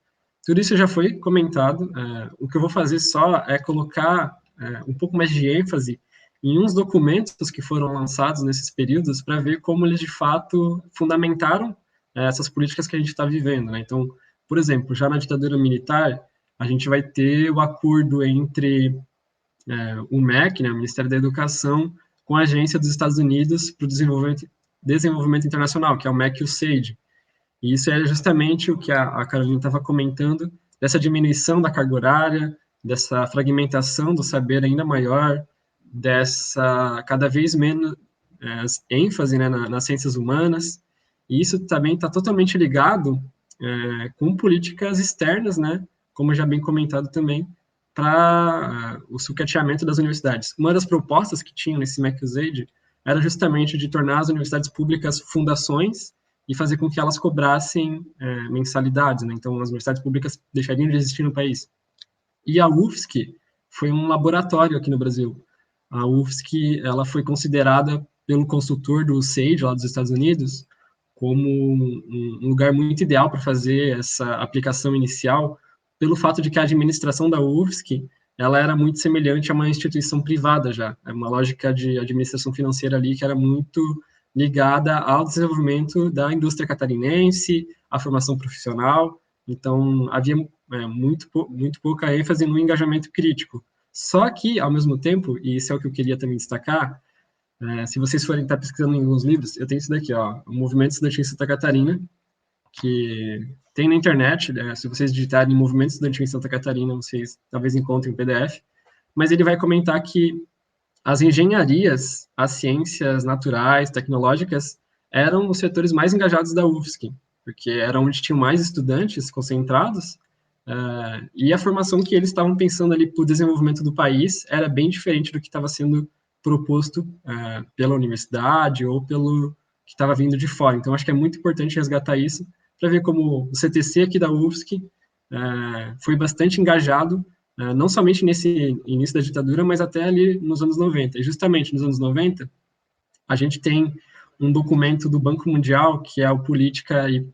Tudo isso já foi comentado, o que eu vou fazer só é colocar um pouco mais de ênfase em uns documentos que foram lançados nesses períodos para ver como eles de fato fundamentaram essas políticas que a gente está vivendo, né? Então, Por exemplo, já na ditadura militar, a gente vai ter o acordo entre o MEC, né, o Ministério da Educação, com a Agência dos Estados Unidos para o Desenvolvimento Internacional, que é o MEC e o SAID. E isso é justamente o que a Carolina estava comentando, dessa diminuição da carga horária, dessa fragmentação do saber ainda maior, dessa cada vez menos ênfase, né, nas ciências humanas. E isso também está totalmente ligado com políticas externas, né, como já bem comentado também, para o sucateamento das universidades. Uma das propostas que tinham nesse MEC-USAID era justamente de tornar as universidades públicas fundações e fazer com que elas cobrassem mensalidades, né? Então, as universidades públicas deixariam de existir no país. E a UFSC foi um laboratório aqui no Brasil. A UFSC, ela foi considerada pelo consultor do SAID, lá dos Estados Unidos, como um lugar muito ideal para fazer essa aplicação inicial, pelo fato de que a administração da UFSC, ela era muito semelhante a uma instituição privada já, é uma lógica de administração financeira ali que era muito ligada ao desenvolvimento da indústria catarinense, à formação profissional, então havia muito pouca ênfase no engajamento crítico. Só que, ao mesmo tempo, e isso é o que eu queria também destacar, se vocês forem estar pesquisando em alguns livros, eu tenho isso daqui, ó, o Movimento Estudantil em Santa Catarina, que tem na internet, se vocês digitarem Movimento Estudantil em Santa Catarina, vocês talvez encontrem o PDF, mas ele vai comentar que as engenharias, as ciências naturais, tecnológicas, eram os setores mais engajados da UFSC, porque era onde tinham mais estudantes concentrados, e a formação que eles estavam pensando ali para o desenvolvimento do país era bem diferente do que estava sendo proposto pela universidade ou pelo que estava vindo de fora. Então, acho que é muito importante resgatar isso, para ver como o CTC aqui da UFSC foi bastante engajado, não somente nesse início da ditadura, mas até ali nos anos 90. E justamente nos anos 90, a gente tem um documento do Banco Mundial, que é o Política e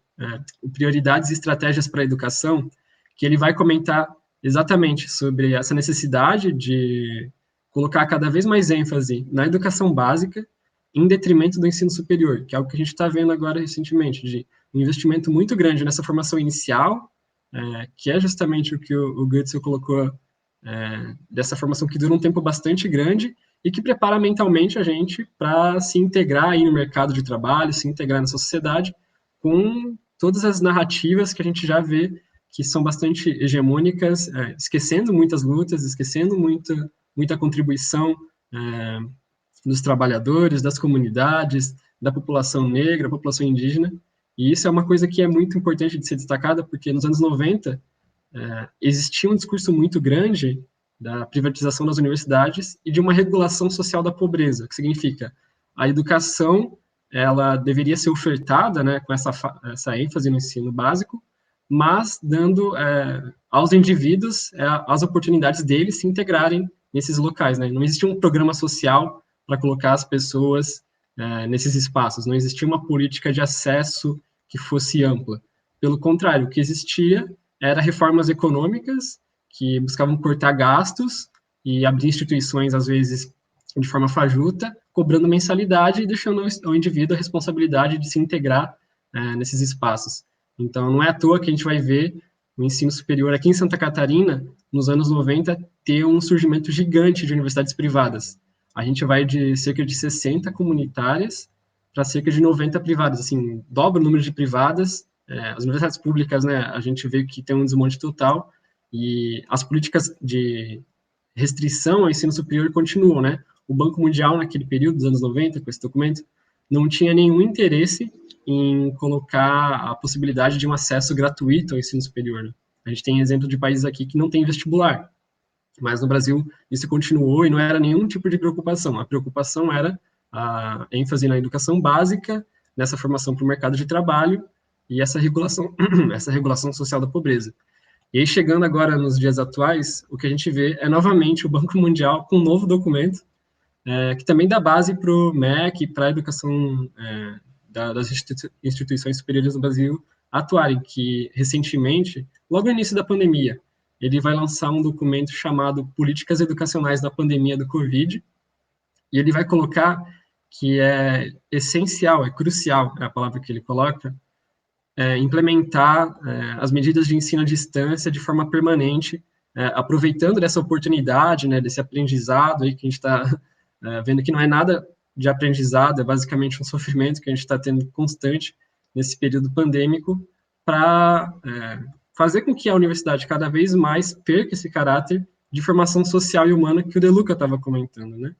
Prioridades e Estratégias para a Educação, que ele vai comentar exatamente sobre essa necessidade de colocar cada vez mais ênfase na educação básica, em detrimento do ensino superior, que é algo que a gente está vendo agora recentemente, de um investimento muito grande nessa formação inicial, que é justamente o que o Goetzel colocou, dessa formação que dura um tempo bastante grande e que prepara mentalmente a gente para se integrar aí no mercado de trabalho, se integrar nessa sociedade, com todas as narrativas que a gente já vê que são bastante hegemônicas, esquecendo muitas lutas, esquecendo muita contribuição dos trabalhadores, das comunidades, da população negra, da população indígena, e isso é uma coisa que é muito importante de ser destacada, porque nos anos 90 existia um discurso muito grande da privatização das universidades e de uma regulação social da pobreza, que significa a educação, ela deveria ser ofertada, né, com essa ênfase no ensino básico, mas dando aos indivíduos as oportunidades deles se integrarem nesses locais, né? Não existia um programa social para colocar as pessoas nesses espaços, não existia uma política de acesso que fosse ampla. Pelo contrário, o que existia era reformas econômicas que buscavam cortar gastos e abrir instituições, às vezes, de forma fajuta, cobrando mensalidade e deixando ao indivíduo a responsabilidade de se integrar nesses espaços. Então, não é à toa que a gente vai ver o ensino superior aqui em Santa Catarina, nos anos 90, ter um surgimento gigante de universidades privadas. A gente vai de cerca de 60 comunitárias para cerca de 90 privadas, assim, dobra o número de privadas. As universidades públicas, né, a gente vê que tem um desmonte total, e as políticas de restrição ao ensino superior continuam, né? O Banco Mundial, naquele período dos anos 90, com esse documento, não tinha nenhum interesse em colocar a possibilidade de um acesso gratuito ao ênsino superior, né? A gente tem exemplo de países aqui que não tem vestibular, mas no Brasil isso continuou e não era nenhum tipo de preocupação. A preocupação era a ênfase na educação básica, nessa formação para o mercado de trabalho e essa regulação social da pobreza. E aí, chegando agora nos dias atuais, o que a gente vê é novamente o Banco Mundial com um novo documento, que também dá base para o MEC e para a educação das instituições superiores no Brasil atuarem, que recentemente, logo no início da pandemia, ele vai lançar um documento chamado Políticas Educacionais da Pandemia do Covid, e ele vai colocar que é essencial, é crucial, é a palavra que ele coloca, implementar as medidas de ensino à distância de forma permanente, aproveitando dessa oportunidade, né, desse aprendizado aí que a gente está vendo que não é nada de aprendizado, é basicamente um sofrimento que a gente está tendo constante nesse período pandêmico, para fazer com que a universidade cada vez mais perca esse caráter de formação social e humana que o De Luca estava comentando, né?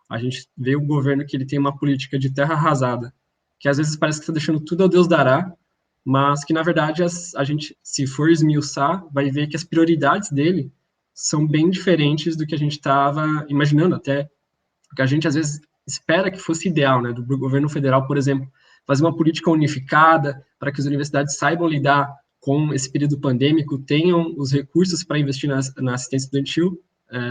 A gente vê o governo que ele tem uma política de terra arrasada, que às vezes parece que está deixando tudo ao Deus dará, mas que, na verdade, a gente, se for esmiuçar, vai ver que as prioridades dele são bem diferentes do que a gente estava imaginando, até porque a gente, às vezes, espera que fosse ideal, né, do governo federal, por exemplo, fazer uma política unificada para que as universidades saibam lidar com esse período pandêmico, tenham os recursos para investir na assistência estudantil.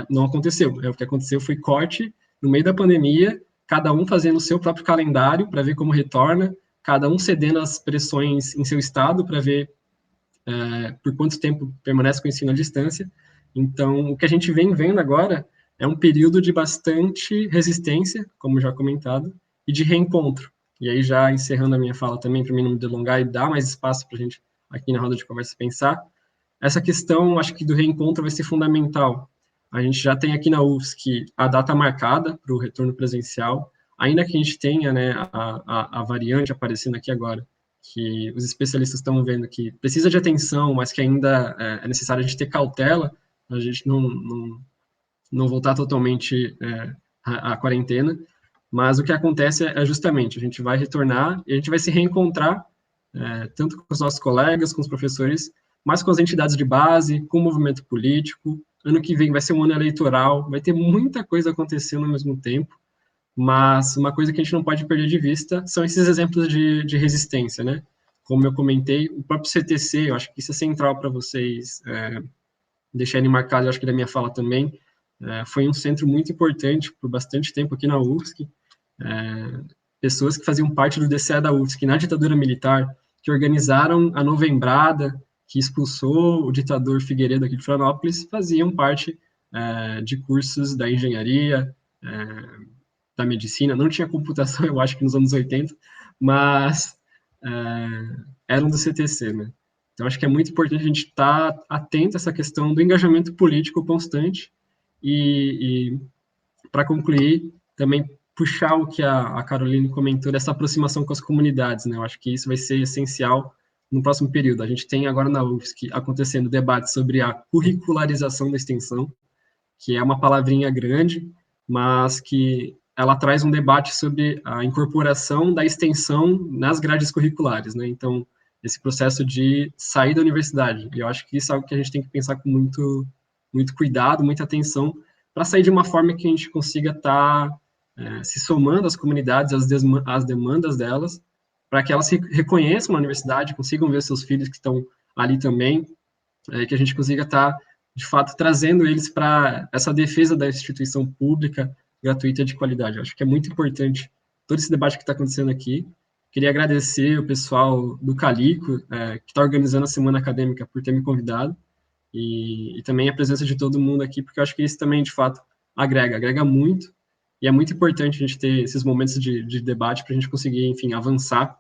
Não aconteceu. O que aconteceu foi corte no meio da pandemia, cada um fazendo o seu próprio calendário para ver como retorna, cada um cedendo às pressões em seu estado para ver por quanto tempo permanece com o ensino à distância. Então, o que a gente vem vendo agora é um período de bastante resistência, como já comentado, e de reencontro. E aí, já encerrando a minha fala também, para mim não me delongar e dar mais espaço para a gente aqui na roda de conversa pensar, essa questão, acho que do reencontro vai ser fundamental. A gente já tem aqui na UFSC a data marcada para o retorno presencial, ainda que a gente tenha, né, a variante aparecendo aqui agora, que os especialistas estão vendo que precisa de atenção, mas que ainda é necessário a gente ter cautela, a gente não voltar totalmente à quarentena, mas o que acontece é justamente, a gente vai retornar e a gente vai se reencontrar, tanto com os nossos colegas, com os professores, mas com as entidades de base, com o movimento político. Ano que vem vai ser um ano eleitoral, vai ter muita coisa acontecendo ao mesmo tempo, mas uma coisa que a gente não pode perder de vista são esses exemplos de resistência, né? Como eu comentei, o próprio CTC, eu acho que isso é central para vocês deixarem marcado, eu acho que da minha fala também, foi um centro muito importante por bastante tempo aqui na UFSC, pessoas que faziam parte do DCE da UFSC na ditadura militar, que organizaram a Novembrada, que expulsou o ditador Figueiredo aqui de Florianópolis, faziam parte de cursos da engenharia, da medicina, não tinha computação, eu acho que nos anos 80, mas eram do CTC, né? Então, acho que é muito importante a gente estar atento a essa questão do engajamento político constante e para concluir, também puxar o que a Caroline comentou dessa aproximação com as comunidades, né? Eu acho que isso vai ser essencial no próximo período. A gente tem agora na UFSC acontecendo debate sobre a curricularização da extensão, que é uma palavrinha grande, mas que ela traz um debate sobre a incorporação da extensão nas grades curriculares, né? Então, esse processo de sair da universidade. E eu acho que isso é algo que a gente tem que pensar com muito, muito cuidado, muita atenção, para sair de uma forma que a gente consiga estar se somando às comunidades, às demandas delas, para que elas se reconheçam na universidade, consigam ver seus filhos que estão ali também, que a gente consiga estar, de fato, trazendo eles para essa defesa da instituição pública, gratuita e de qualidade. Eu acho que é muito importante todo esse debate que está acontecendo aqui. Queria agradecer o pessoal do Calico, que está organizando a Semana Acadêmica, por ter me convidado, e também a presença de todo mundo aqui, porque eu acho que isso também, de fato, agrega muito, e é muito importante a gente ter esses momentos de debate para a gente conseguir, enfim, avançar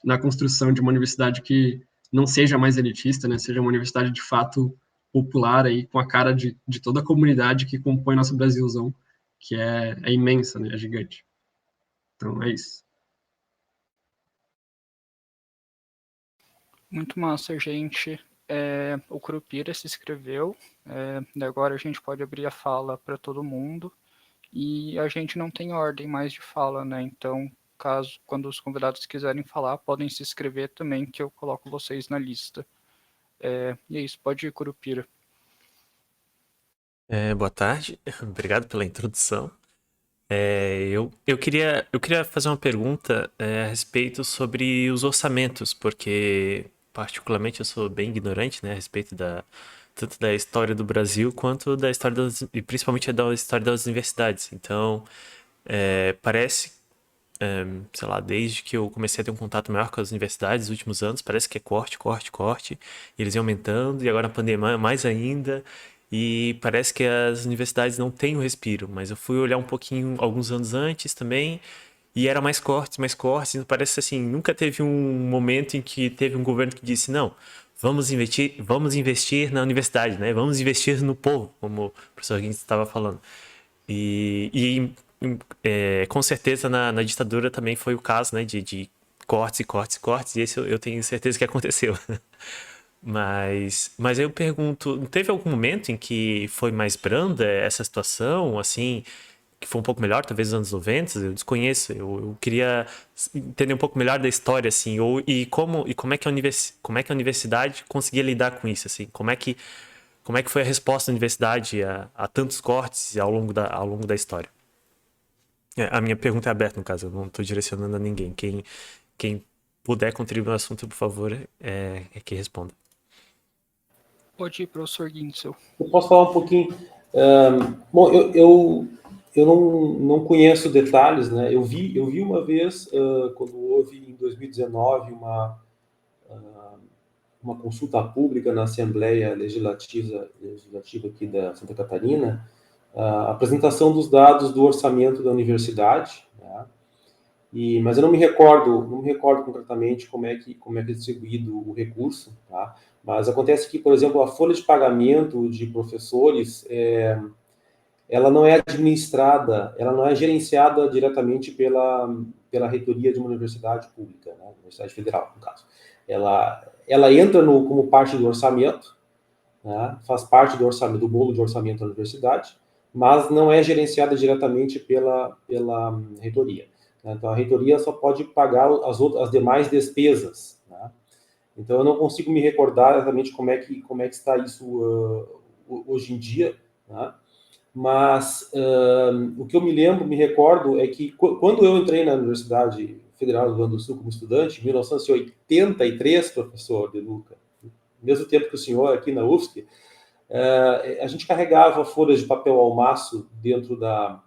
na construção de uma universidade que não seja mais elitista, né, seja uma universidade, de fato, popular, aí, com a cara de toda a comunidade que compõe nosso Brasilzão, que é imensa, né, é gigante. Então, é isso. Muito massa, gente. O Curupira se inscreveu, agora a gente pode abrir a fala para todo mundo, e a gente não tem ordem mais de fala, né? Então, quando os convidados quiserem falar, podem se inscrever também, que eu coloco vocês na lista. E é isso, pode ir, Curupira. Boa tarde, obrigado pela introdução. Eu queria fazer uma pergunta a respeito sobre os orçamentos, porque particularmente eu sou bem ignorante, né, a respeito tanto da história do Brasil quanto da história e principalmente da história das universidades. Então, parece, sei lá, desde que eu comecei a ter um contato maior com as universidades nos últimos anos, parece que é corte, e eles iam aumentando, e agora na pandemia mais ainda. E parece que as universidades não têm um respiro, mas eu fui olhar um pouquinho, alguns anos antes também, E era mais cortes, e parece assim, nunca teve um momento em que teve um governo que disse, não, vamos investir na universidade, né? Vamos investir no povo, como o professor Guintes estava falando. Com certeza na ditadura também foi o caso, né? De cortes e cortes e cortes, e isso eu tenho certeza que aconteceu. Mas eu pergunto, teve algum momento em que foi mais branda essa situação, assim, que foi um pouco melhor, talvez nos anos 90? Eu desconheço, eu queria entender um pouco melhor da história, assim, como é que a universidade conseguia lidar com isso, assim, como é que foi a resposta da universidade a tantos cortes ao longo da história? A minha pergunta é aberta, no caso, eu não estou direcionando a ninguém. Quem puder contribuir no assunto, por favor, é que responda. Pode ir, professor Guintzel. Eu posso falar um pouquinho. Bom, eu não conheço detalhes, né? Eu vi uma vez, quando houve em 2019 uma consulta pública na Assembleia Legislativa aqui da Santa Catarina, a apresentação dos dados do orçamento da universidade, né? Mas eu não me recordo concretamente como é que é distribuído o recurso, tá? Mas acontece que, por exemplo, a folha de pagamento de professores, ela não é administrada, ela não é gerenciada diretamente pela reitoria de uma universidade pública, né? Universidade Federal, no caso. Ela entra como parte do orçamento, né? Faz parte do orçamento, do bolo de orçamento da universidade, mas não é gerenciada diretamente pela reitoria. Então, a reitoria só pode pagar as demais despesas, né? Então, eu não consigo me recordar exatamente como é que está isso hoje em dia, né? Mas o que eu me recordo é que quando eu entrei na Universidade Federal do Rio Grande do Sul como estudante, em 1983, professor De Luca, mesmo tempo que o senhor aqui na UFSC, a gente carregava folhas de papel almaço dentro da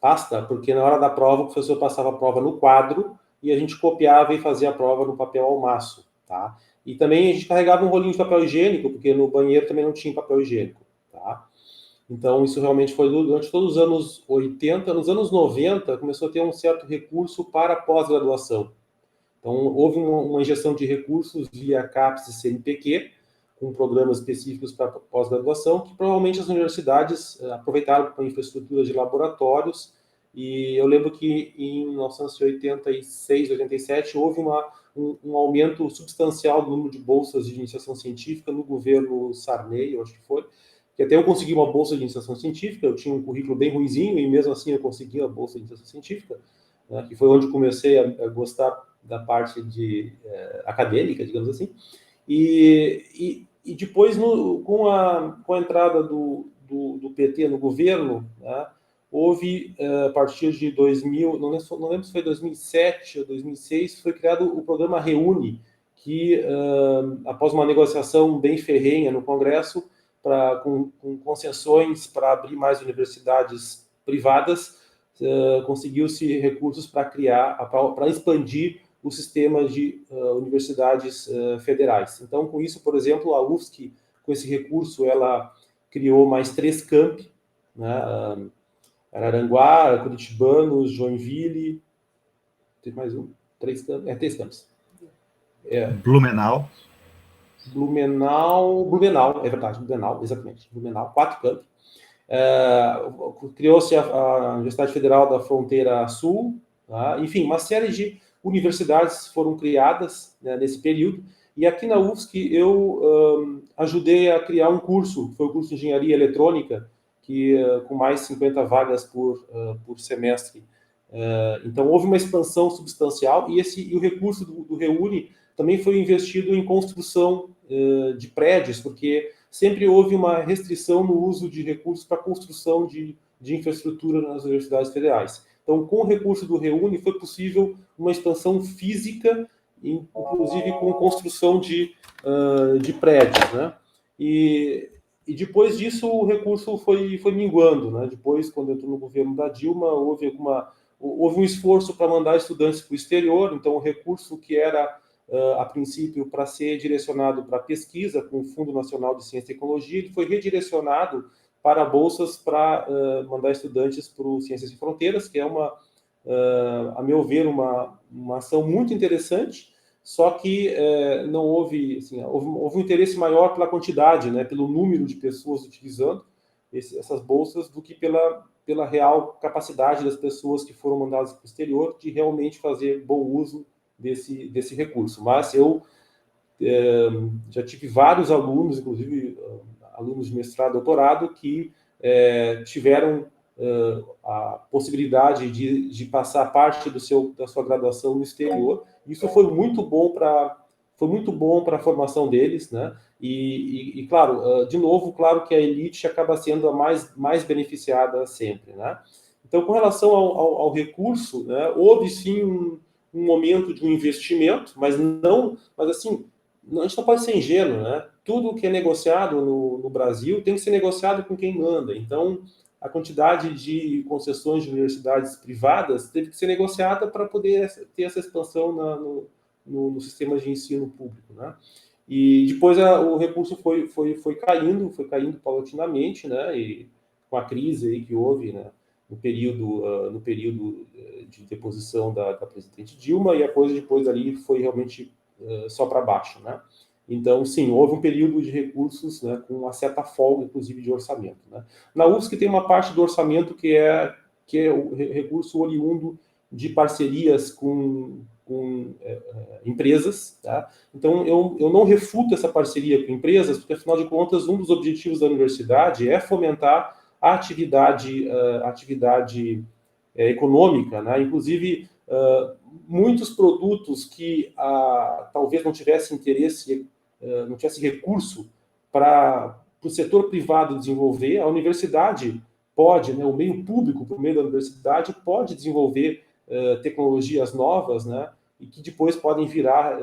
pasta, porque na hora da prova o professor passava a prova no quadro e a gente copiava e fazia a prova no papel almaço, tá? E também a gente carregava um rolinho de papel higiênico, porque no banheiro também não tinha papel higiênico, tá? Então, isso realmente foi durante todos os anos 80. Nos anos 90, começou a ter um certo recurso para pós-graduação. Então, houve uma injeção de recursos via CAPES e CNPq, com programas específicos para pós-graduação, que provavelmente as universidades aproveitaram para infraestrutura de laboratórios. E eu lembro que em 1986, 87, houve um aumento substancial do número de bolsas de iniciação científica no governo Sarney, eu acho que foi, que até eu consegui uma bolsa de iniciação científica. Eu tinha um currículo bem ruinzinho e mesmo assim eu consegui a bolsa de iniciação científica, né, que foi onde comecei a gostar da parte acadêmica, digamos assim. E depois, com a entrada do PT no governo, né, houve, a partir de 2000, não lembro se foi 2007 ou 2006, foi criado o programa Reúne, que, após uma negociação bem ferrenha no Congresso, com concessões para abrir mais universidades privadas, conseguiu-se recursos para expandir o sistema de universidades federais. Então, com isso, por exemplo, a UFSC, com esse recurso, ela criou mais 3 campi, né? Araranguá, Curitibanos, Joinville, tem mais um? 3 campos. Blumenau, é verdade, Blumenau, exatamente. Blumenau, 4 campos. Criou-se a Universidade Federal da Fronteira Sul, tá? Enfim, uma série de universidades foram criadas, né, nesse período. E aqui na UFSC eu ajudei a criar um curso, que foi o curso de Engenharia Eletrônica, que com mais 50 vagas por semestre. Então, houve uma expansão substancial e o recurso do Reúne também foi investido em construção de prédios, porque sempre houve uma restrição no uso de recursos para construção de infraestrutura nas universidades federais. Então, com o recurso do Reúne, foi possível uma expansão física, inclusive com construção de prédios, né? E depois disso, o recurso foi minguando, né? Depois, quando entrou no governo da Dilma, houve um esforço para mandar estudantes para o exterior. Então, o recurso que era, a princípio, para ser direcionado para pesquisa com o Fundo Nacional de Ciência e Tecnologia, ele foi redirecionado para bolsas para mandar estudantes para o Ciências Sem Fronteiras, que é uma a meu ver, uma ação muito interessante, só que não houve, assim, houve um interesse maior pela quantidade, né, pelo número de pessoas utilizando essas bolsas, do que pela real capacidade das pessoas que foram mandadas para o exterior de realmente fazer bom uso desse recurso. Mas eu já tive vários alunos, inclusive alunos de mestrado e doutorado, que tiveram a possibilidade de passar parte da sua graduação no exterior. Isso foi muito bom para a formação deles, né? E claro, de novo, claro que a elite acaba sendo a mais beneficiada sempre, né? Então, com relação ao recurso, né, houve sim um momento de um investimento, mas assim, a gente não pode ser ingênuo, né? Tudo que é negociado no Brasil tem que ser negociado com quem manda. Então, a quantidade de concessões de universidades privadas teve que ser negociada para poder ter essa expansão no sistema de ensino público, né? E depois o recurso foi caindo paulatinamente, né? E com a crise aí que houve, né, no período de deposição da presidente Dilma, e a coisa depois ali foi realmente só para baixo, né? Então, sim, houve um período de recursos, né, com uma certa folga, inclusive, de orçamento, né? Na UFSC tem uma parte do orçamento que é o recurso oriundo de parcerias com empresas, tá? Então, eu não refuto essa parceria com empresas, porque, afinal de contas, um dos objetivos da universidade é fomentar a atividade econômica, né? Inclusive, muitos produtos que talvez não tivessem interesse, não tivesse recurso para o setor privado desenvolver, a universidade pode, né, o meio público, por meio da universidade, pode desenvolver tecnologias novas, né, e que depois podem gerar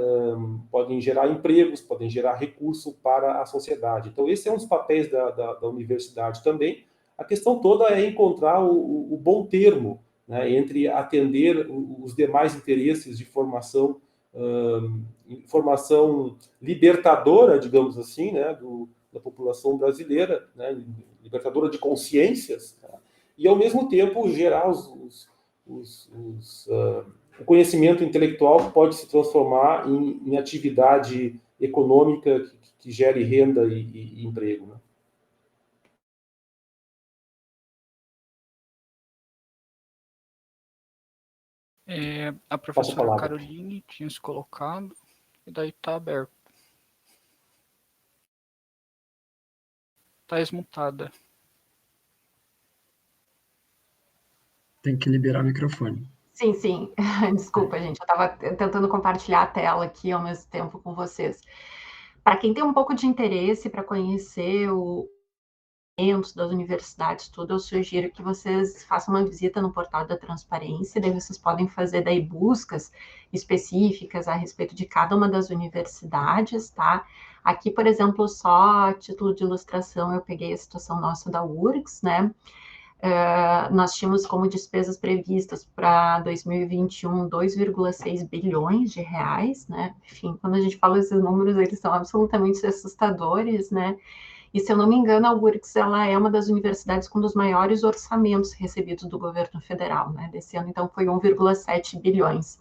empregos, podem gerar recurso para a sociedade. Então, esse é um dos papéis da universidade também. A questão toda é encontrar o bom termo, né, entre atender os demais interesses de formação libertadora, digamos assim, né, da população brasileira, né, libertadora de consciências, tá? E, ao mesmo tempo, gerar o conhecimento intelectual que pode se transformar em atividade econômica que gere renda e emprego, né? A professora Caroline tinha se colocado, e daí está aberto. Está esmutada. Tem que liberar o microfone. Sim, sim. Desculpa, gente. Eu estava tentando compartilhar a tela aqui ao mesmo tempo com vocês. Para quem tem um pouco de interesse para conhecer das universidades, tudo, eu sugiro que vocês façam uma visita no portal da transparência, daí vocês podem fazer daí buscas específicas a respeito de cada uma das universidades, tá? Aqui, por exemplo, só a título de ilustração, eu peguei a situação nossa da URGS, né? Nós tínhamos como despesas previstas para 2021 2,6 bilhões de reais, né? Enfim, quando a gente fala esses números, eles são absolutamente assustadores, né? E, se eu não me engano, a URGS ela é uma das universidades com um dos maiores orçamentos recebidos do governo federal, né? Desse ano, então, foi 1,7 bilhões.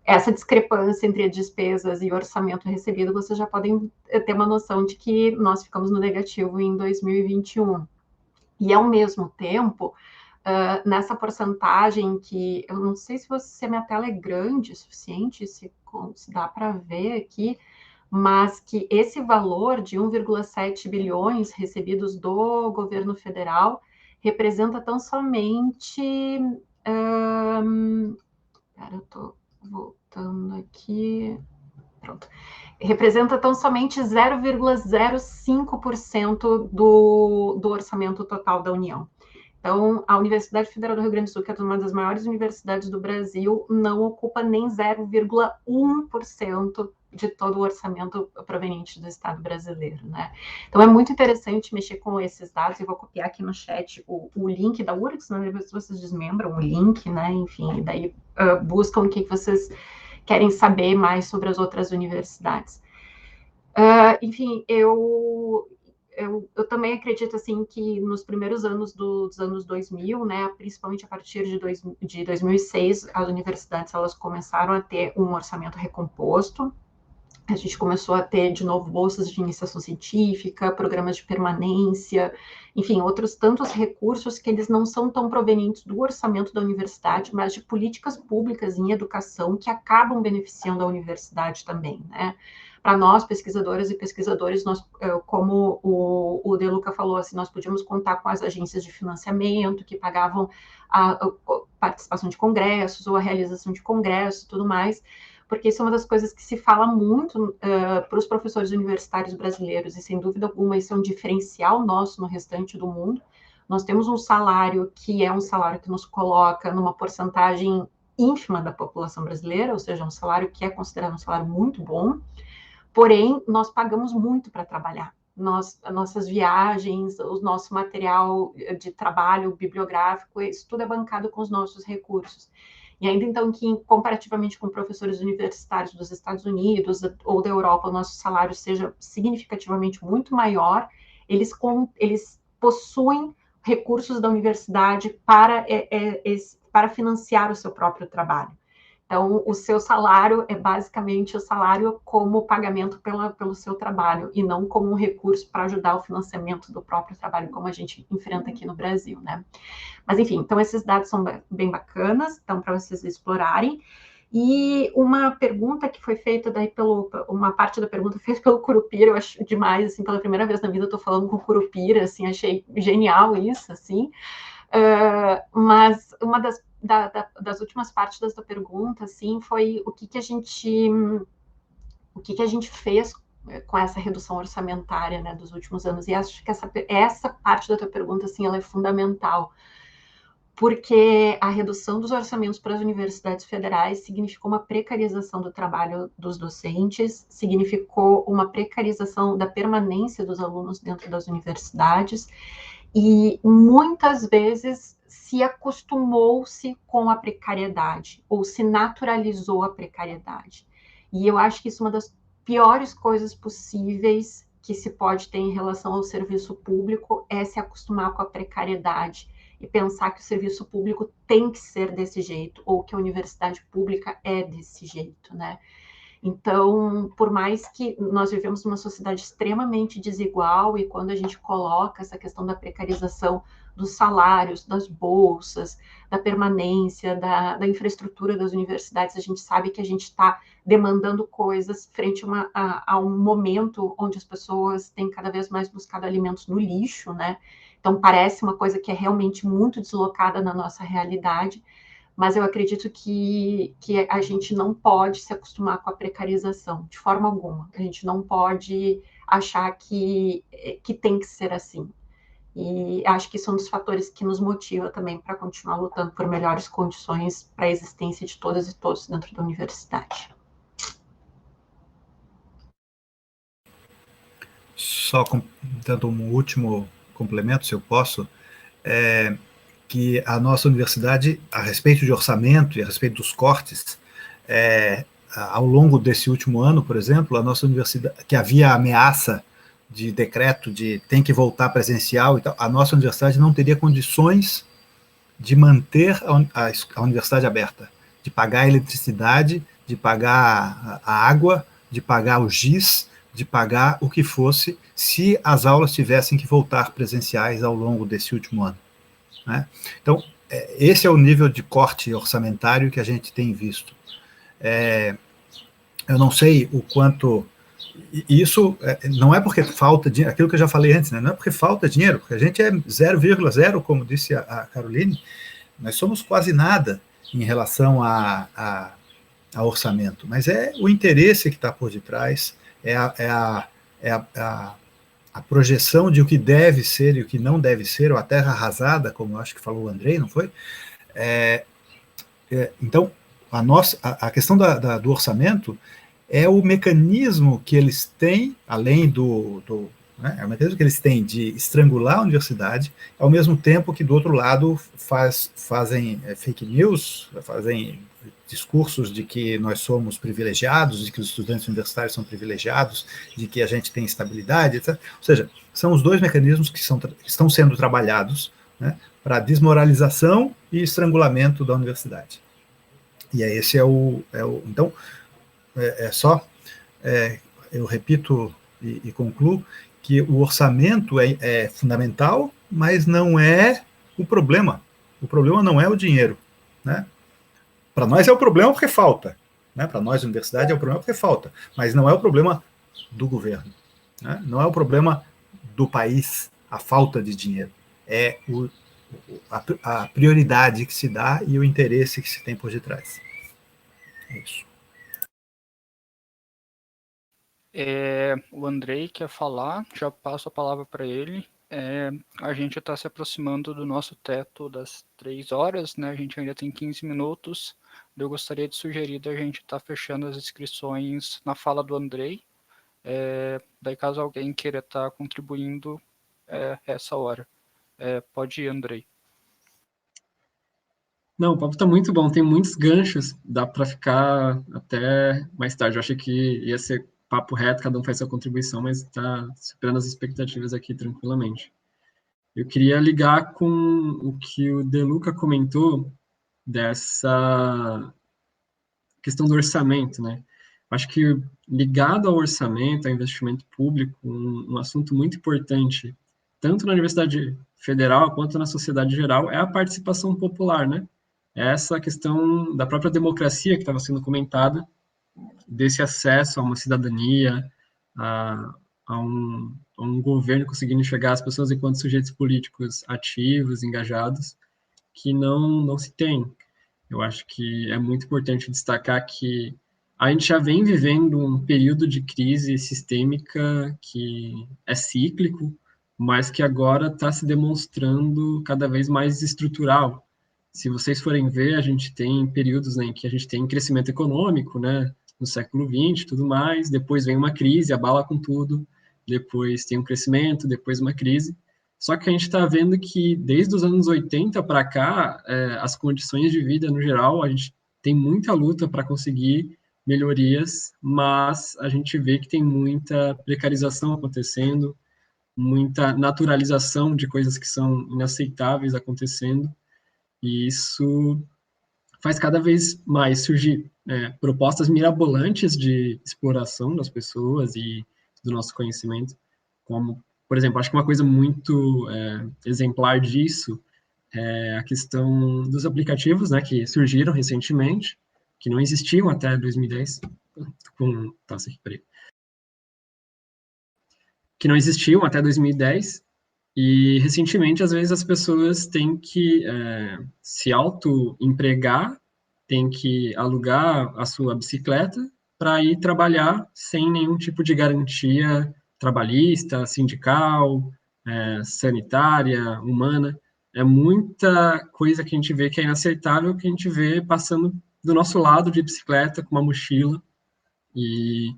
Essa discrepância entre despesas e orçamento recebido, vocês já podem ter uma noção de que nós ficamos no negativo em 2021. E, ao mesmo tempo, nessa porcentagem que... Eu não sei se a minha tela é grande o suficiente, se dá para ver aqui, mas que esse valor de 1,7 bilhões recebidos do governo federal representa tão somente... eu estou voltando aqui... Pronto. Representa tão somente 0,05% do orçamento total da União. Então, a Universidade Federal do Rio Grande do Sul, que é uma das maiores universidades do Brasil, não ocupa nem 0,1% de todo o orçamento proveniente do Estado brasileiro, né? Então, é muito interessante mexer com esses dados. Eu vou copiar aqui no chat o link da URGS, né? Se vocês desmembram o link, né? Enfim, daí buscam o que vocês querem saber mais sobre as outras universidades. Enfim, eu também acredito assim que nos primeiros anos dos anos 2000, né, principalmente a partir de 2006, as universidades elas começaram a ter um orçamento recomposto. A gente começou a ter, de novo, bolsas de iniciação científica, programas de permanência, enfim, outros tantos recursos que eles não são tão provenientes do orçamento da universidade, mas de políticas públicas em educação que acabam beneficiando a universidade também, né? Para nós, pesquisadoras e pesquisadores, nós, como o De Luca falou, assim, nós podíamos contar com as agências de financiamento que pagavam a participação de congressos ou a realização de congressos e tudo mais, porque isso é uma das coisas que se fala muito para os professores universitários brasileiros, e sem dúvida alguma isso é um diferencial nosso no restante do mundo. Nós temos um salário que é um salário que nos coloca numa porcentagem ínfima da população brasileira, ou seja, um salário que é considerado um salário muito bom, porém, nós pagamos muito para trabalhar. Nossas viagens, o nosso material de trabalho bibliográfico, isso tudo é bancado com os nossos recursos. E ainda então que, comparativamente com professores universitários dos Estados Unidos ou da Europa, o nosso salário seja significativamente muito maior, eles possuem recursos da universidade para financiar o seu próprio trabalho. Então, o seu salário é basicamente o salário como pagamento pelo seu trabalho, e não como um recurso para ajudar o financiamento do próprio trabalho, como a gente enfrenta aqui no Brasil, né? Mas, enfim, então esses dados são bem bacanas, então, para vocês explorarem. E uma pergunta que foi feita daí uma parte da pergunta feita pelo Curupira, eu acho demais, assim, pela primeira vez na vida eu estou falando com o Curupira, assim, achei genial isso, assim. Mas uma das últimas partes dessa pergunta, assim, foi o que a gente fez com essa redução orçamentária, né, dos últimos anos. E acho que essa parte da tua pergunta, assim, ela é fundamental, porque a redução dos orçamentos para as universidades federais significou uma precarização do trabalho dos docentes, significou uma precarização da permanência dos alunos dentro das universidades, e muitas vezes se acostumou-se com a precariedade, ou se naturalizou a precariedade. E eu acho que isso é uma das piores coisas possíveis que se pode ter em relação ao serviço público, é se acostumar com a precariedade e pensar que o serviço público tem que ser desse jeito, ou que a universidade pública é desse jeito, né? Então, por mais que nós vivemos numa sociedade extremamente desigual, e quando a gente coloca essa questão da precarização dos salários, das bolsas, da permanência, da infraestrutura das universidades, a gente sabe que a gente está demandando coisas frente a um momento onde as pessoas têm cada vez mais buscado alimentos no lixo, né? Então, parece uma coisa que é realmente muito deslocada na nossa realidade, mas eu acredito que a gente não pode se acostumar com a precarização, de forma alguma. A gente não pode achar que tem que ser assim. E acho que isso é um dos fatores que nos motiva também para continuar lutando por melhores condições para a existência de todas e todos dentro da universidade. Só dando um último complemento, se eu posso, que a nossa universidade, a respeito de orçamento e a respeito dos cortes, ao longo desse último ano, por exemplo, a nossa universidade, que havia ameaça de decreto de tem que voltar presencial e tal, a nossa universidade não teria condições de manter a universidade aberta, de pagar a eletricidade, de pagar a água, de pagar o giz, de pagar o que fosse, se as aulas tivessem que voltar presenciais ao longo desse último ano, né? Então, esse é o nível de corte orçamentário que a gente tem visto. Eu não sei o quanto... Isso não é porque falta dinheiro, aquilo que eu já falei antes, né? Não é porque falta dinheiro, porque a gente é 0,0, como disse a Caroline, nós somos quase nada em relação a orçamento, mas é o interesse que está por detrás, a projeção de o que deve ser e o que não deve ser, ou a terra arrasada, como eu acho que falou o Andrei, não foi? Então, a questão do orçamento é o mecanismo que eles têm, além né, é o mecanismo que eles têm de estrangular a universidade, ao mesmo tempo que, do outro lado, fazem fake news, fazem discursos de que nós somos privilegiados, de que os estudantes universitários são privilegiados, de que a gente tem estabilidade, etc. Ou seja, são os dois mecanismos que estão sendo trabalhados, né, para a desmoralização e estrangulamento da universidade. E esse então, eu repito e concluo que o orçamento é fundamental, mas não é o problema. O problema não é o dinheiro, né? Para nós é o problema porque falta, né? Para nós, a universidade, é o problema porque falta, mas não é o problema do governo, né? Não é o problema do país, a falta de dinheiro. É a prioridade que se dá e o interesse que se tem por detrás. É isso. O Andrei quer falar, já passo a palavra para ele. A gente está se aproximando do nosso teto das 3 horas, né? A gente ainda tem 15 minutos. Eu gostaria de sugerir da gente estar fechando as inscrições na fala do Andrei. Daí, caso alguém queira estar contribuindo, essa hora. Pode ir, Andrei. Não, o papo está muito bom, tem muitos ganchos, dá para ficar até mais tarde. Eu achei que ia ser papo reto, cada um faz sua contribuição, mas está superando as expectativas aqui tranquilamente. Eu queria ligar com o que o De Luca comentou dessa questão do orçamento, né? Acho que ligado ao orçamento, ao investimento público, um assunto muito importante, tanto na Universidade Federal quanto na sociedade geral, é a participação popular, né? Essa questão da própria democracia que estava sendo comentada, desse acesso a uma cidadania, a um governo conseguindo enxergar as pessoas enquanto sujeitos políticos ativos, engajados, que não se tem. Eu acho que é muito importante destacar que a gente já vem vivendo um período de crise sistêmica que é cíclico, mas que agora está se demonstrando cada vez mais estrutural. Se vocês forem ver, a gente tem períodos, né, em que a gente tem crescimento econômico, né, no século XX e tudo mais, depois vem uma crise, abala com tudo, depois tem um crescimento, depois uma crise. Só que a gente está vendo que desde os anos 80 para cá, as condições de vida no geral, a gente tem muita luta para conseguir melhorias, mas a gente vê que tem muita precarização acontecendo, muita naturalização de coisas que são inaceitáveis acontecendo, e isso faz cada vez mais surgir propostas mirabolantes de exploração das pessoas e do nosso conhecimento, como, por exemplo, acho que uma coisa muito exemplar disso é a questão dos aplicativos, né, que surgiram recentemente, que não existiam até 2010, que não existiam até 2010, e recentemente, às vezes, as pessoas têm que se auto-empregar, têm que alugar a sua bicicleta para ir trabalhar sem nenhum tipo de garantia trabalhista, sindical, sanitária, humana. É muita coisa que a gente vê que é inaceitável, que a gente vê passando do nosso lado de bicicleta, com uma mochila, e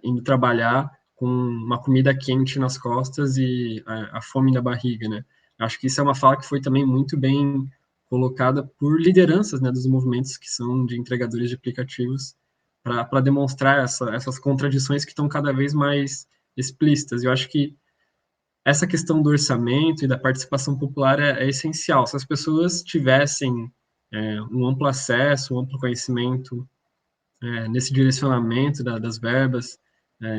indo trabalhar com uma comida quente nas costas e a fome na barriga, né? Acho que isso é uma fala que foi também muito bem colocada por lideranças, né, dos movimentos que são de entregadores de aplicativos, para demonstrar essas contradições que estão cada vez mais explícitas. Eu acho que essa questão do orçamento e da participação popular é essencial. Se as pessoas tivessem um amplo acesso, um amplo conhecimento nesse direcionamento das verbas,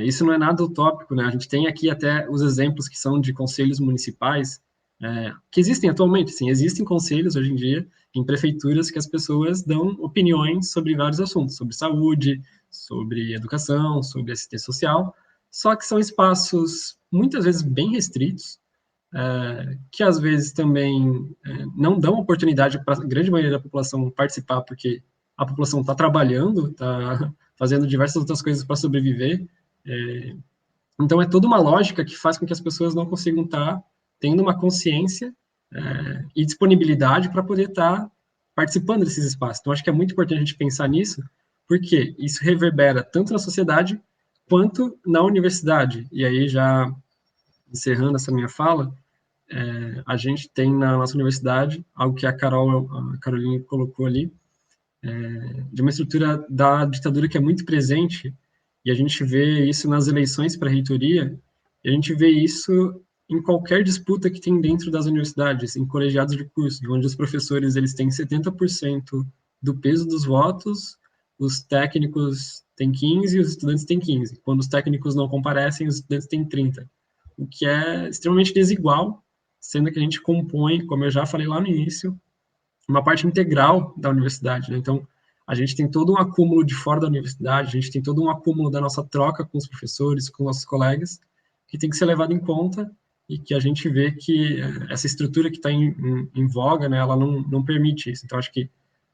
isso não é nada utópico, né? A gente tem aqui até os exemplos que são de conselhos municipais, que existem atualmente, sim, existem conselhos hoje em dia em prefeituras que as pessoas dão opiniões sobre vários assuntos, sobre saúde, sobre educação, sobre assistência social, só que são espaços muitas vezes bem restritos, que às vezes também não dão oportunidade para a grande maioria da população participar, porque a população está trabalhando, está fazendo diversas outras coisas para sobreviver. Então, é toda uma lógica que faz com que as pessoas não consigam estar tendo uma consciência e disponibilidade para poder estar participando desses espaços. Então, acho que é muito importante a gente pensar nisso, porque isso reverbera tanto na sociedade quanto na universidade. E aí, já encerrando essa minha fala, a gente tem na nossa universidade algo que a Caroline colocou ali, de uma estrutura da ditadura que é muito presente, e a gente vê isso nas eleições para a reitoria, e a gente vê isso em qualquer disputa que tem dentro das universidades, em colegiados de curso, onde os professores eles têm 70% do peso dos votos, os técnicos têm 15% e os estudantes têm 15%. Quando os técnicos não comparecem, os estudantes têm 30%, o que é extremamente desigual, sendo que a gente compõe, como eu já falei lá no início, uma parte integral da universidade, né? Então, a gente tem todo um acúmulo de fora da universidade, a gente tem todo um acúmulo da nossa troca com os professores, com nossos colegas, que tem que ser levado em conta e que a gente vê que essa estrutura que está em voga, né, ela não permite isso. Então, acho que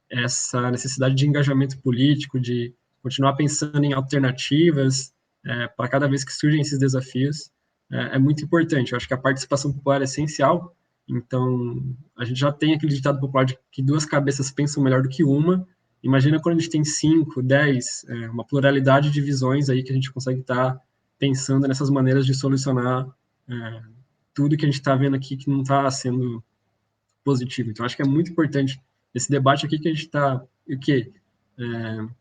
essa necessidade de engajamento político, de continuar pensando em alternativas para cada vez que surgem esses desafios, é muito importante. Eu acho que a participação popular é essencial. Então, a gente já tem aquele ditado popular de que duas cabeças pensam melhor do que uma. Imagina quando a gente tem 5, 10, uma pluralidade de visões aí que a gente consegue estar pensando nessas maneiras de solucionar tudo que a gente está vendo aqui que não está sendo positivo. Então, acho que é muito importante esse debate aqui que a gente está, o quê?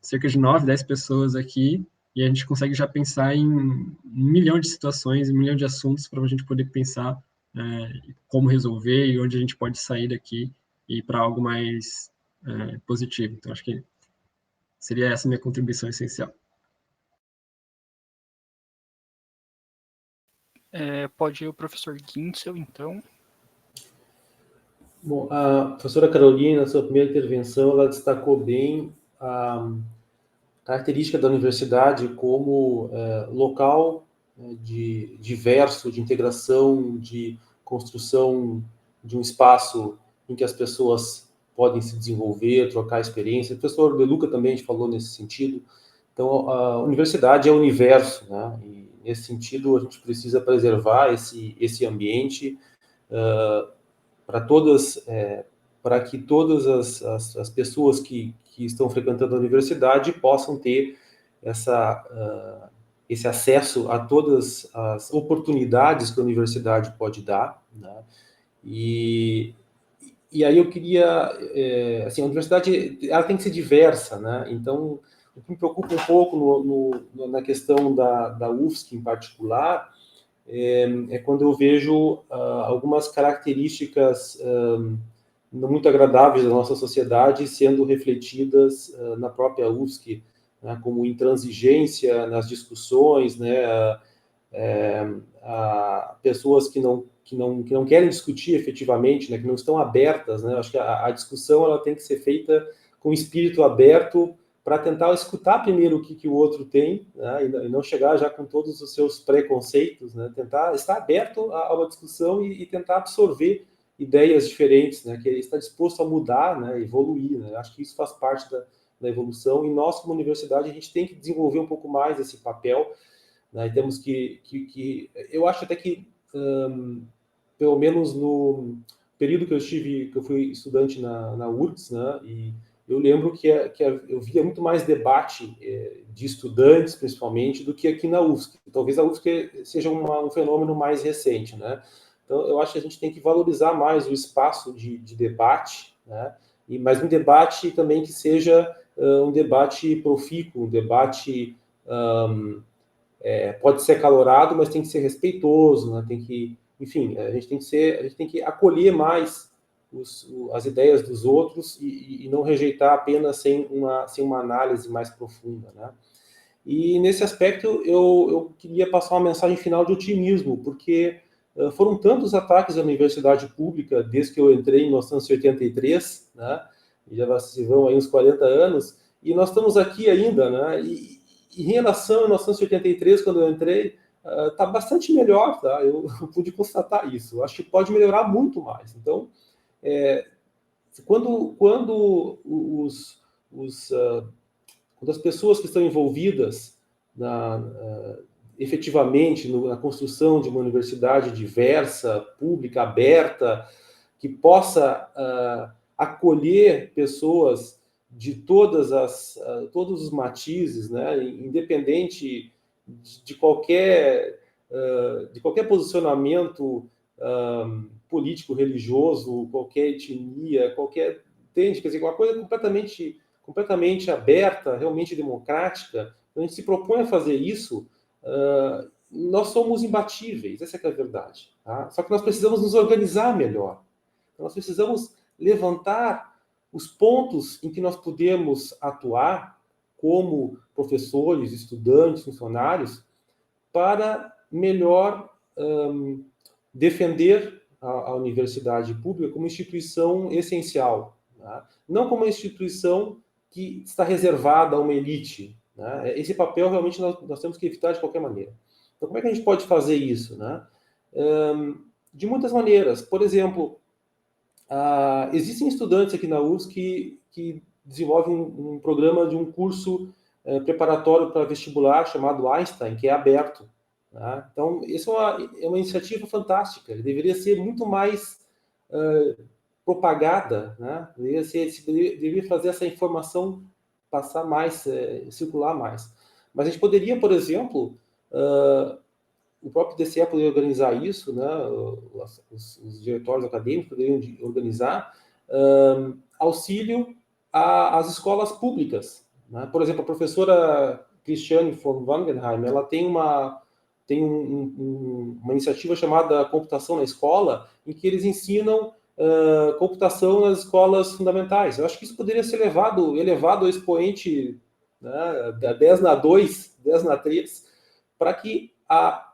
Cerca de 9, 10 pessoas aqui, e a gente consegue já pensar em 1 milhão de situações, 1 milhão de assuntos para a gente poder pensar como resolver e onde a gente pode sair daqui e ir para algo mais positivo. Então, acho que seria essa minha contribuição essencial. Pode ir o professor Guintzel, então. Bom, a professora Carolina, na sua primeira intervenção, ela destacou bem a característica da universidade como local de diverso, de integração, de construção de um espaço em que as pessoas podem se desenvolver, trocar experiência. O professor De Luca também falou nesse sentido. Então, a universidade é o universo, né? E nesse sentido, a gente precisa preservar esse ambiente para que todas as pessoas que estão frequentando a universidade possam ter esse acesso a todas as oportunidades que a universidade pode dar, né? E aí eu queria, assim, a universidade ela tem que ser diversa, né? Então, o que me preocupa um pouco na questão da UFSC em particular é quando eu vejo algumas características não muito agradáveis da nossa sociedade sendo refletidas na própria UFSC, né, como intransigência nas discussões, né, pessoas que não querem discutir efetivamente, né, que não estão abertas, né. Acho que a discussão ela tem que ser feita com espírito aberto para tentar escutar primeiro o que o outro tem, né, e não chegar já com todos os seus preconceitos, né, tentar estar aberto a uma discussão e tentar absorver ideias diferentes, né, que está disposto a mudar, né, evoluir, né. Acho que isso faz parte da evolução, e nós, como universidade, a gente tem que desenvolver um pouco mais esse papel, né, e temos que eu acho até que, pelo menos no período que eu fui estudante na URGS, né, e eu lembro que eu via muito mais debate de estudantes, principalmente, do que aqui na UFSC. Talvez a UFSC seja um fenômeno mais recente, né? Então, eu acho que a gente tem que valorizar mais o espaço de debate, né? Mas um debate também que seja um debate profícuo, um debate pode ser acalorado, mas tem que ser respeitoso, né? Tem que, enfim, a gente tem que acolher mais as ideias dos outros e não rejeitar apenas sem uma análise mais profunda, né? E nesse aspecto eu queria passar uma mensagem final de otimismo, porque foram tantos ataques à universidade pública desde que eu entrei em 1983, né? Já se vão aí uns 40 anos, e nós estamos aqui ainda, né? E em relação a 1983, quando eu entrei, está bastante melhor, tá? Eu pude constatar isso. Acho que pode melhorar muito mais. Então, quando as pessoas que estão envolvidas efetivamente na construção de uma universidade diversa, pública, aberta, que possa acolher pessoas de todos os matizes, né, independente de qualquer posicionamento político, religioso, qualquer etnia, entende? Quer dizer, uma coisa completamente completamente aberta, realmente democrática, quando a gente se propõe a fazer isso, nós somos imbatíveis, essa é a verdade. Tá? Só que nós precisamos nos organizar melhor. Nós precisamos levantar os pontos em que nós podemos atuar como professores, estudantes, funcionários, para melhor defender a universidade pública como instituição essencial, tá? Não como uma instituição que está reservada a uma elite. Né? Esse papel realmente nós temos que evitar de qualquer maneira. Então, como é que a gente pode fazer isso? Né? De muitas maneiras. Por exemplo, existem estudantes aqui na UFSC que desenvolvem um programa de um curso preparatório para vestibular chamado Einstein, que é aberto. Tá? Então, isso é uma iniciativa fantástica. Ele deveria ser muito mais propagada, né? Deveria fazer essa informação passar mais, circular mais. Mas a gente poderia, por exemplo, o próprio DCE poderia organizar isso, né? Os diretórios acadêmicos poderiam organizar auxílio às escolas públicas. Né? Por exemplo, a professora Christiane von Wangenheim, ela tem uma iniciativa chamada Computação na Escola, em que eles ensinam computação nas escolas fundamentais. Eu acho que isso poderia ser elevado ao expoente, né, da 10 na 2, 10 na 3, para que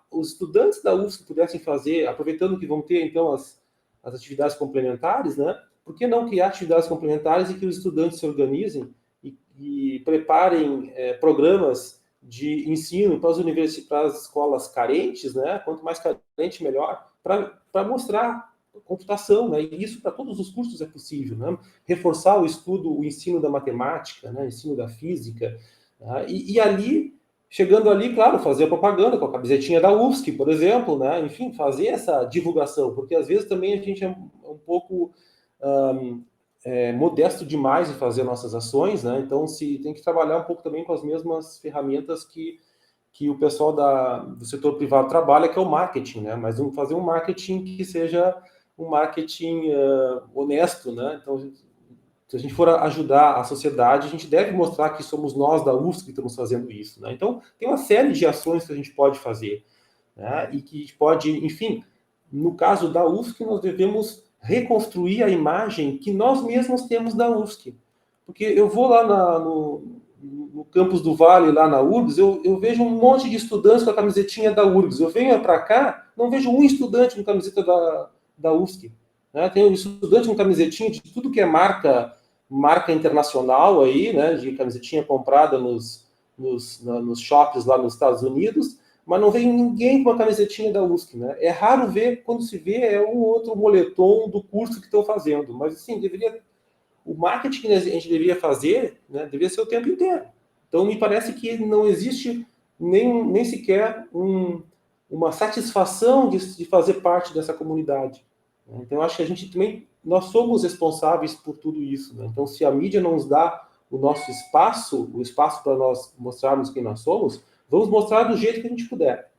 os estudantes da UFSC pudessem fazer, aproveitando que vão ter, então, as atividades complementares, né? Por que não criar atividades complementares e que os estudantes se organizem e preparem programas de ensino para as escolas carentes, né? Quanto mais carente, melhor, para mostrar computação, né? E isso para todos os cursos é possível, né? Reforçar o ensino da matemática, né? O ensino da física, né? E ali, chegando ali, claro, fazer a propaganda com a camisetinha da UFSC, por exemplo, né? Enfim, fazer essa divulgação, porque às vezes também a gente é um pouco modesto demais em fazer nossas ações, né? Então tem que trabalhar um pouco também com as mesmas ferramentas que o pessoal do setor privado trabalha, que é o marketing, né? Mas fazer um marketing que seja um marketing honesto, né? Então, se a gente for ajudar a sociedade, a gente deve mostrar que somos nós da UFSC que estamos fazendo isso, né? Então, tem uma série de ações que a gente pode fazer, né? E que a gente pode, enfim, no caso da UFSC, nós devemos reconstruir a imagem que nós mesmos temos da UFSC. Porque eu vou lá no campus do Vale, lá na URGS, eu vejo um monte de estudantes com a camisetinha da URGS. Eu venho para cá, não vejo um estudante com camiseta da UFSC. Né? Tem um estudante com camisetinha de tudo que é marca internacional aí, né? De camisetinha comprada nos shops lá nos Estados Unidos, mas não veio ninguém com a camisetinha da UFSC, né? É raro ver, quando se vê, é um outro moletom do curso que estão fazendo. Mas, assim, o marketing que a gente deveria fazer, né, deveria ser o tempo inteiro. Então, me parece que não existe nem sequer uma satisfação de fazer parte dessa comunidade. Então, eu acho que a gente também, nós somos responsáveis por tudo isso, né? Então, se a mídia não nos dá o nosso espaço, o espaço para nós mostrarmos quem nós somos, vamos mostrar do jeito que a gente puder.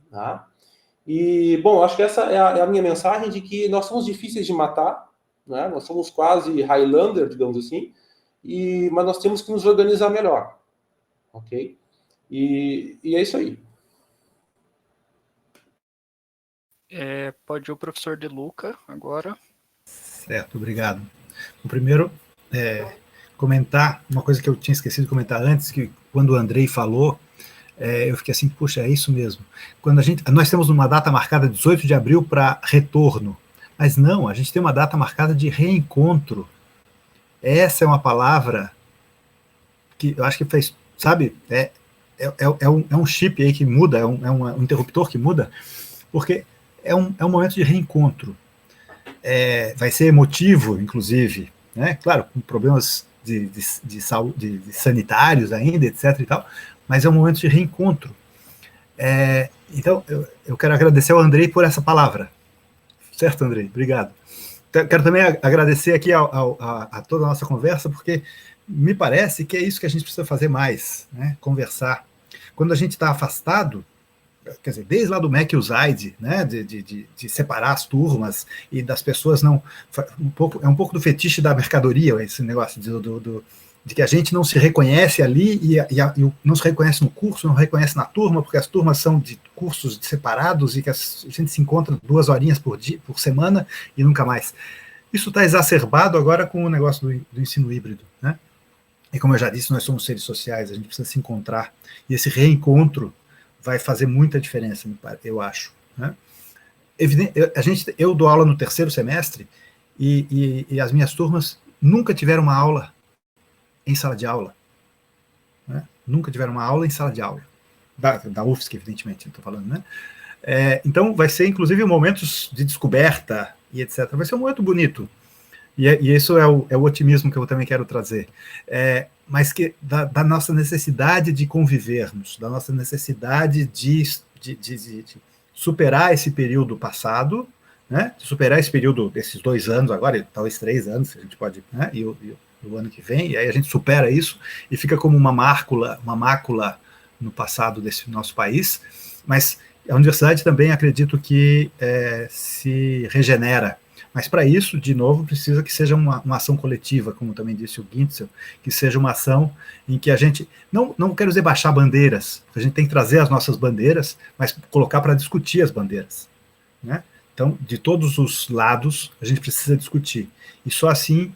Tá? E, bom, acho que essa é a minha mensagem, de que nós somos difíceis de matar, né? Nós somos quase Highlander, digamos assim, mas nós temos que nos organizar melhor. Ok? E é isso aí. Pode ir o professor De Luca agora. Certo, obrigado. O primeiro, comentar uma coisa que eu tinha esquecido de comentar antes, que quando o Andrei falou, eu fiquei assim, puxa, é isso mesmo. Nós temos uma data marcada 18 de abril para retorno, mas não, a gente tem uma data marcada de reencontro. Essa é uma palavra que eu acho que fez, sabe, é um chip aí que muda, é um interruptor que muda, porque é um momento de reencontro. Vai ser emotivo, inclusive, né? Claro, com problemas de saúde, de sanitários ainda, etc. e tal, mas é um momento de reencontro. Então, eu quero agradecer ao Andrei por essa palavra. Certo, Andrei? Obrigado. Quero também agradecer aqui a toda a nossa conversa, porque me parece que é isso que a gente precisa fazer mais, né? Conversar. Quando a gente está afastado, quer dizer, desde lá do MEC USAID, né, de separar as turmas e das pessoas não... é um pouco do fetiche da mercadoria, esse negócio de que a gente não se reconhece ali e não se reconhece no curso, não reconhece na turma, porque as turmas são de cursos separados e que a gente se encontra 2 horinhas por semana e nunca mais. Isso está exacerbado agora com o negócio do ensino híbrido, né? E como eu já disse, nós somos seres sociais, a gente precisa se encontrar, e esse reencontro vai fazer muita diferença, eu acho, né? Eu dou aula no 3º semestre e as minhas turmas nunca tiveram uma aula em sala de aula, né? Nunca tiveram uma aula em sala de aula, da UFSC, evidentemente, eu estou falando, né? Então, vai ser, inclusive, momentos de descoberta e etc. Vai ser um momento bonito. E isso é o otimismo que eu também quero trazer. Mas que da nossa necessidade de convivermos, da nossa necessidade de superar esse período passado, né? De superar esse período desses 2 anos agora, talvez 3 anos, a gente pode, né? E o ano que vem, e aí a gente supera isso e fica como uma mácula no passado desse nosso país, mas a universidade também acredito que se regenera, mas para isso, de novo, precisa que seja uma ação coletiva, como também disse o Gintzel, que seja uma ação em que a gente, não quero dizer baixar bandeiras, a gente tem que trazer as nossas bandeiras, mas colocar para discutir as bandeiras, né? Então, de todos os lados, a gente precisa discutir, e só assim,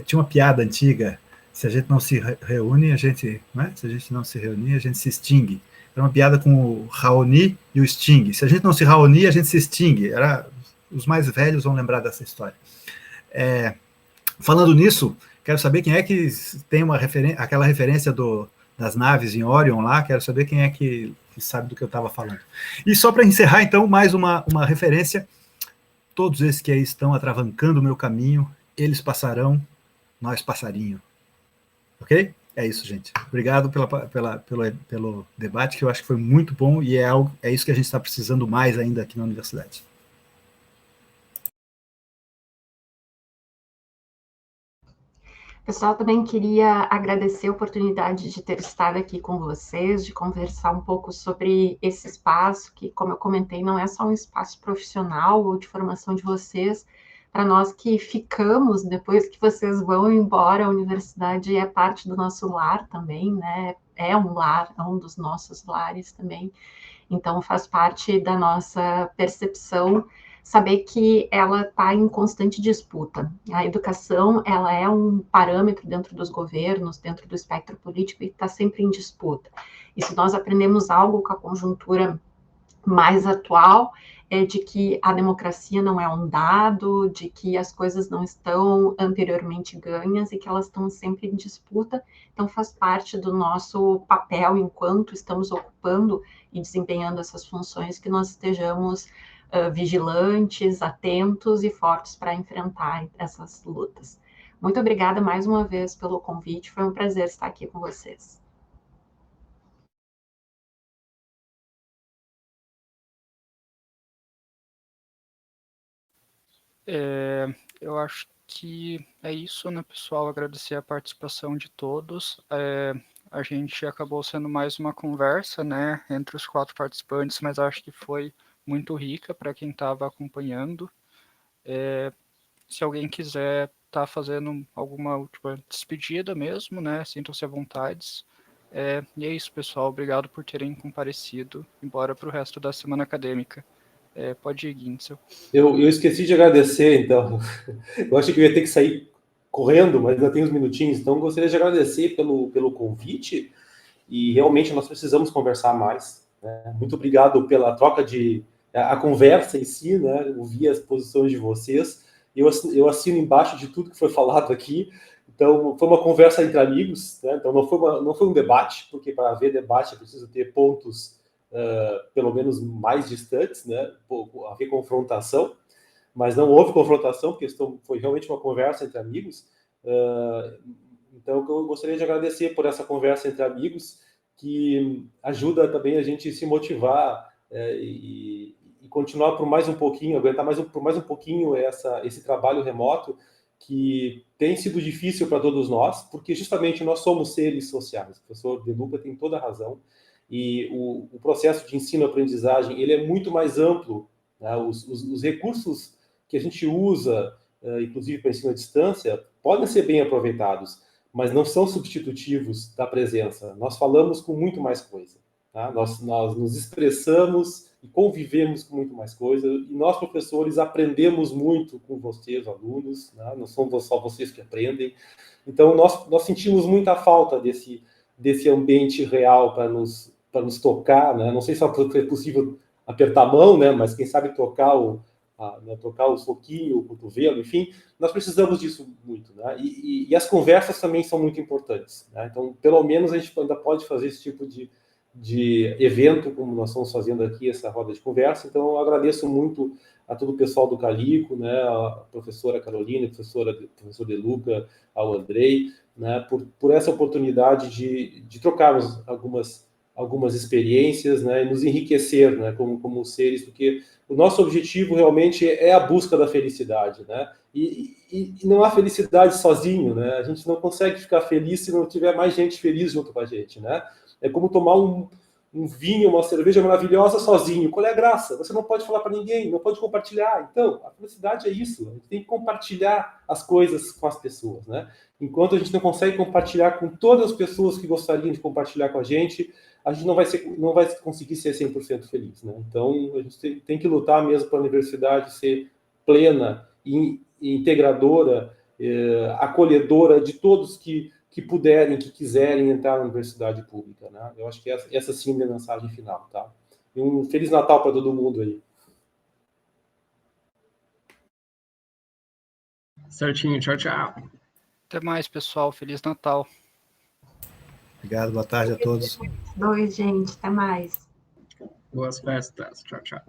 tinha uma piada antiga, se a gente não se reúne, né? Se a gente não se reunir, a gente se extingue. Era uma piada com o Raoni e o Sting. Se a gente não se reunir, a gente se extingue. Os mais velhos vão lembrar dessa história. Falando nisso, quero saber quem é que tem aquela referência das naves em Orion lá, quero saber quem é que sabe do que eu estava falando. E só para encerrar, então, mais uma referência. Todos esses que aí estão atravancando o meu caminho, eles passarão, nós passarinho. Ok? É isso, gente. Obrigado pelo debate, que eu acho que foi muito bom e é isso que a gente está precisando mais ainda aqui na universidade. Pessoal, também queria agradecer a oportunidade de ter estado aqui com vocês, de conversar um pouco sobre esse espaço, que, como eu comentei, não é só um espaço profissional ou de formação de vocês. Para nós que ficamos, depois que vocês vão embora, a universidade é parte do nosso lar também, né? É um lar, é um dos nossos lares também. Então, faz parte da nossa percepção saber que ela está em constante disputa. A educação, ela é um parâmetro dentro dos governos, dentro do espectro político, e está sempre em disputa. E se nós aprendemos algo com a conjuntura mais atual, é de que a democracia não é um dado, de que as coisas não estão anteriormente ganhas e que elas estão sempre em disputa. Então, faz parte do nosso papel, enquanto estamos ocupando e desempenhando essas funções, que nós estejamos vigilantes, atentos e fortes para enfrentar essas lutas. Muito obrigada mais uma vez pelo convite, foi um prazer estar aqui com vocês. Eu acho que é isso, né, pessoal? Agradecer a participação de todos. A gente acabou sendo mais uma conversa, né, entre os 4 participantes, mas acho que foi muito rica para quem estava acompanhando. Se alguém quiser estar fazendo alguma última despedida mesmo, né, sintam-se à vontade. E é isso, pessoal. Obrigado por terem comparecido. Embora para o resto da semana acadêmica. Pode ir, Gintzel. Eu esqueci de agradecer, então. Eu achei que eu ia ter que sair correndo, mas ainda tem uns minutinhos. Então, gostaria de agradecer pelo convite. E realmente nós precisamos conversar mais, né? Muito obrigado pela troca a conversa em si, né? Ouvir as posições de vocês. Eu assino embaixo de tudo que foi falado aqui. Então, foi uma conversa entre amigos, né? Então, não foi um debate, porque para haver debate é preciso ter pontos pelo menos mais distantes, né? Haver confrontação, mas não houve confrontação, porque foi realmente uma conversa entre amigos. Então, eu gostaria de agradecer por essa conversa entre amigos, que ajuda também a gente se motivar e continuar por mais um pouquinho, aguentar por mais um pouquinho esse trabalho remoto, que tem sido difícil para todos nós, porque justamente nós somos seres sociais. O professor De Luca tem toda a razão, e o processo de ensino-aprendizagem ele é muito mais amplo, né? Os recursos que a gente usa, inclusive para ensino à distância, podem ser bem aproveitados, mas não são substitutivos da presença. Nós falamos com muito mais coisa. Tá? Nós nos expressamos e convivemos com muito mais coisa, e nós, professores, aprendemos muito com vocês, alunos, né? Não são só vocês que aprendem. Então, nós sentimos muita falta desse ambiente real para nos tocar, né? Não sei se é possível apertar a mão, né? Mas quem sabe tocar o soquinho, o cotovelo, enfim, nós precisamos disso muito, né? E as conversas também são muito importantes, né? Então, pelo menos a gente ainda pode fazer esse tipo de evento, como nós estamos fazendo aqui, essa roda de conversa. Então, eu agradeço muito a todo o pessoal do Calico, né, a professora Carolina, professor De Luca, ao Andrei, né, por essa oportunidade de trocarmos algumas experiências, né, e nos enriquecer, né, como seres, porque o nosso objetivo realmente é a busca da felicidade, né, e não há felicidade sozinho, né, a gente não consegue ficar feliz se não tiver mais gente feliz junto com a gente, né. É como tomar um vinho, uma cerveja maravilhosa sozinho. Qual é a graça? Você não pode falar para ninguém, não pode compartilhar. Então, a felicidade é isso. A gente tem que compartilhar as coisas com as pessoas, né? Enquanto a gente não consegue compartilhar com todas as pessoas que gostariam de compartilhar com a gente não vai conseguir ser 100% feliz, né? Então, a gente tem que lutar mesmo para a universidade ser plena e integradora, acolhedora de todos que puderem, que quiserem entrar na universidade pública, né? Eu acho que essa sim é a minha mensagem final, tá? E um Feliz Natal para todo mundo aí. Certinho, tchau, tchau. Até mais, pessoal. Feliz Natal. Obrigado, boa tarde a todos. Dois, gente, até mais. Boas festas, tchau, tchau.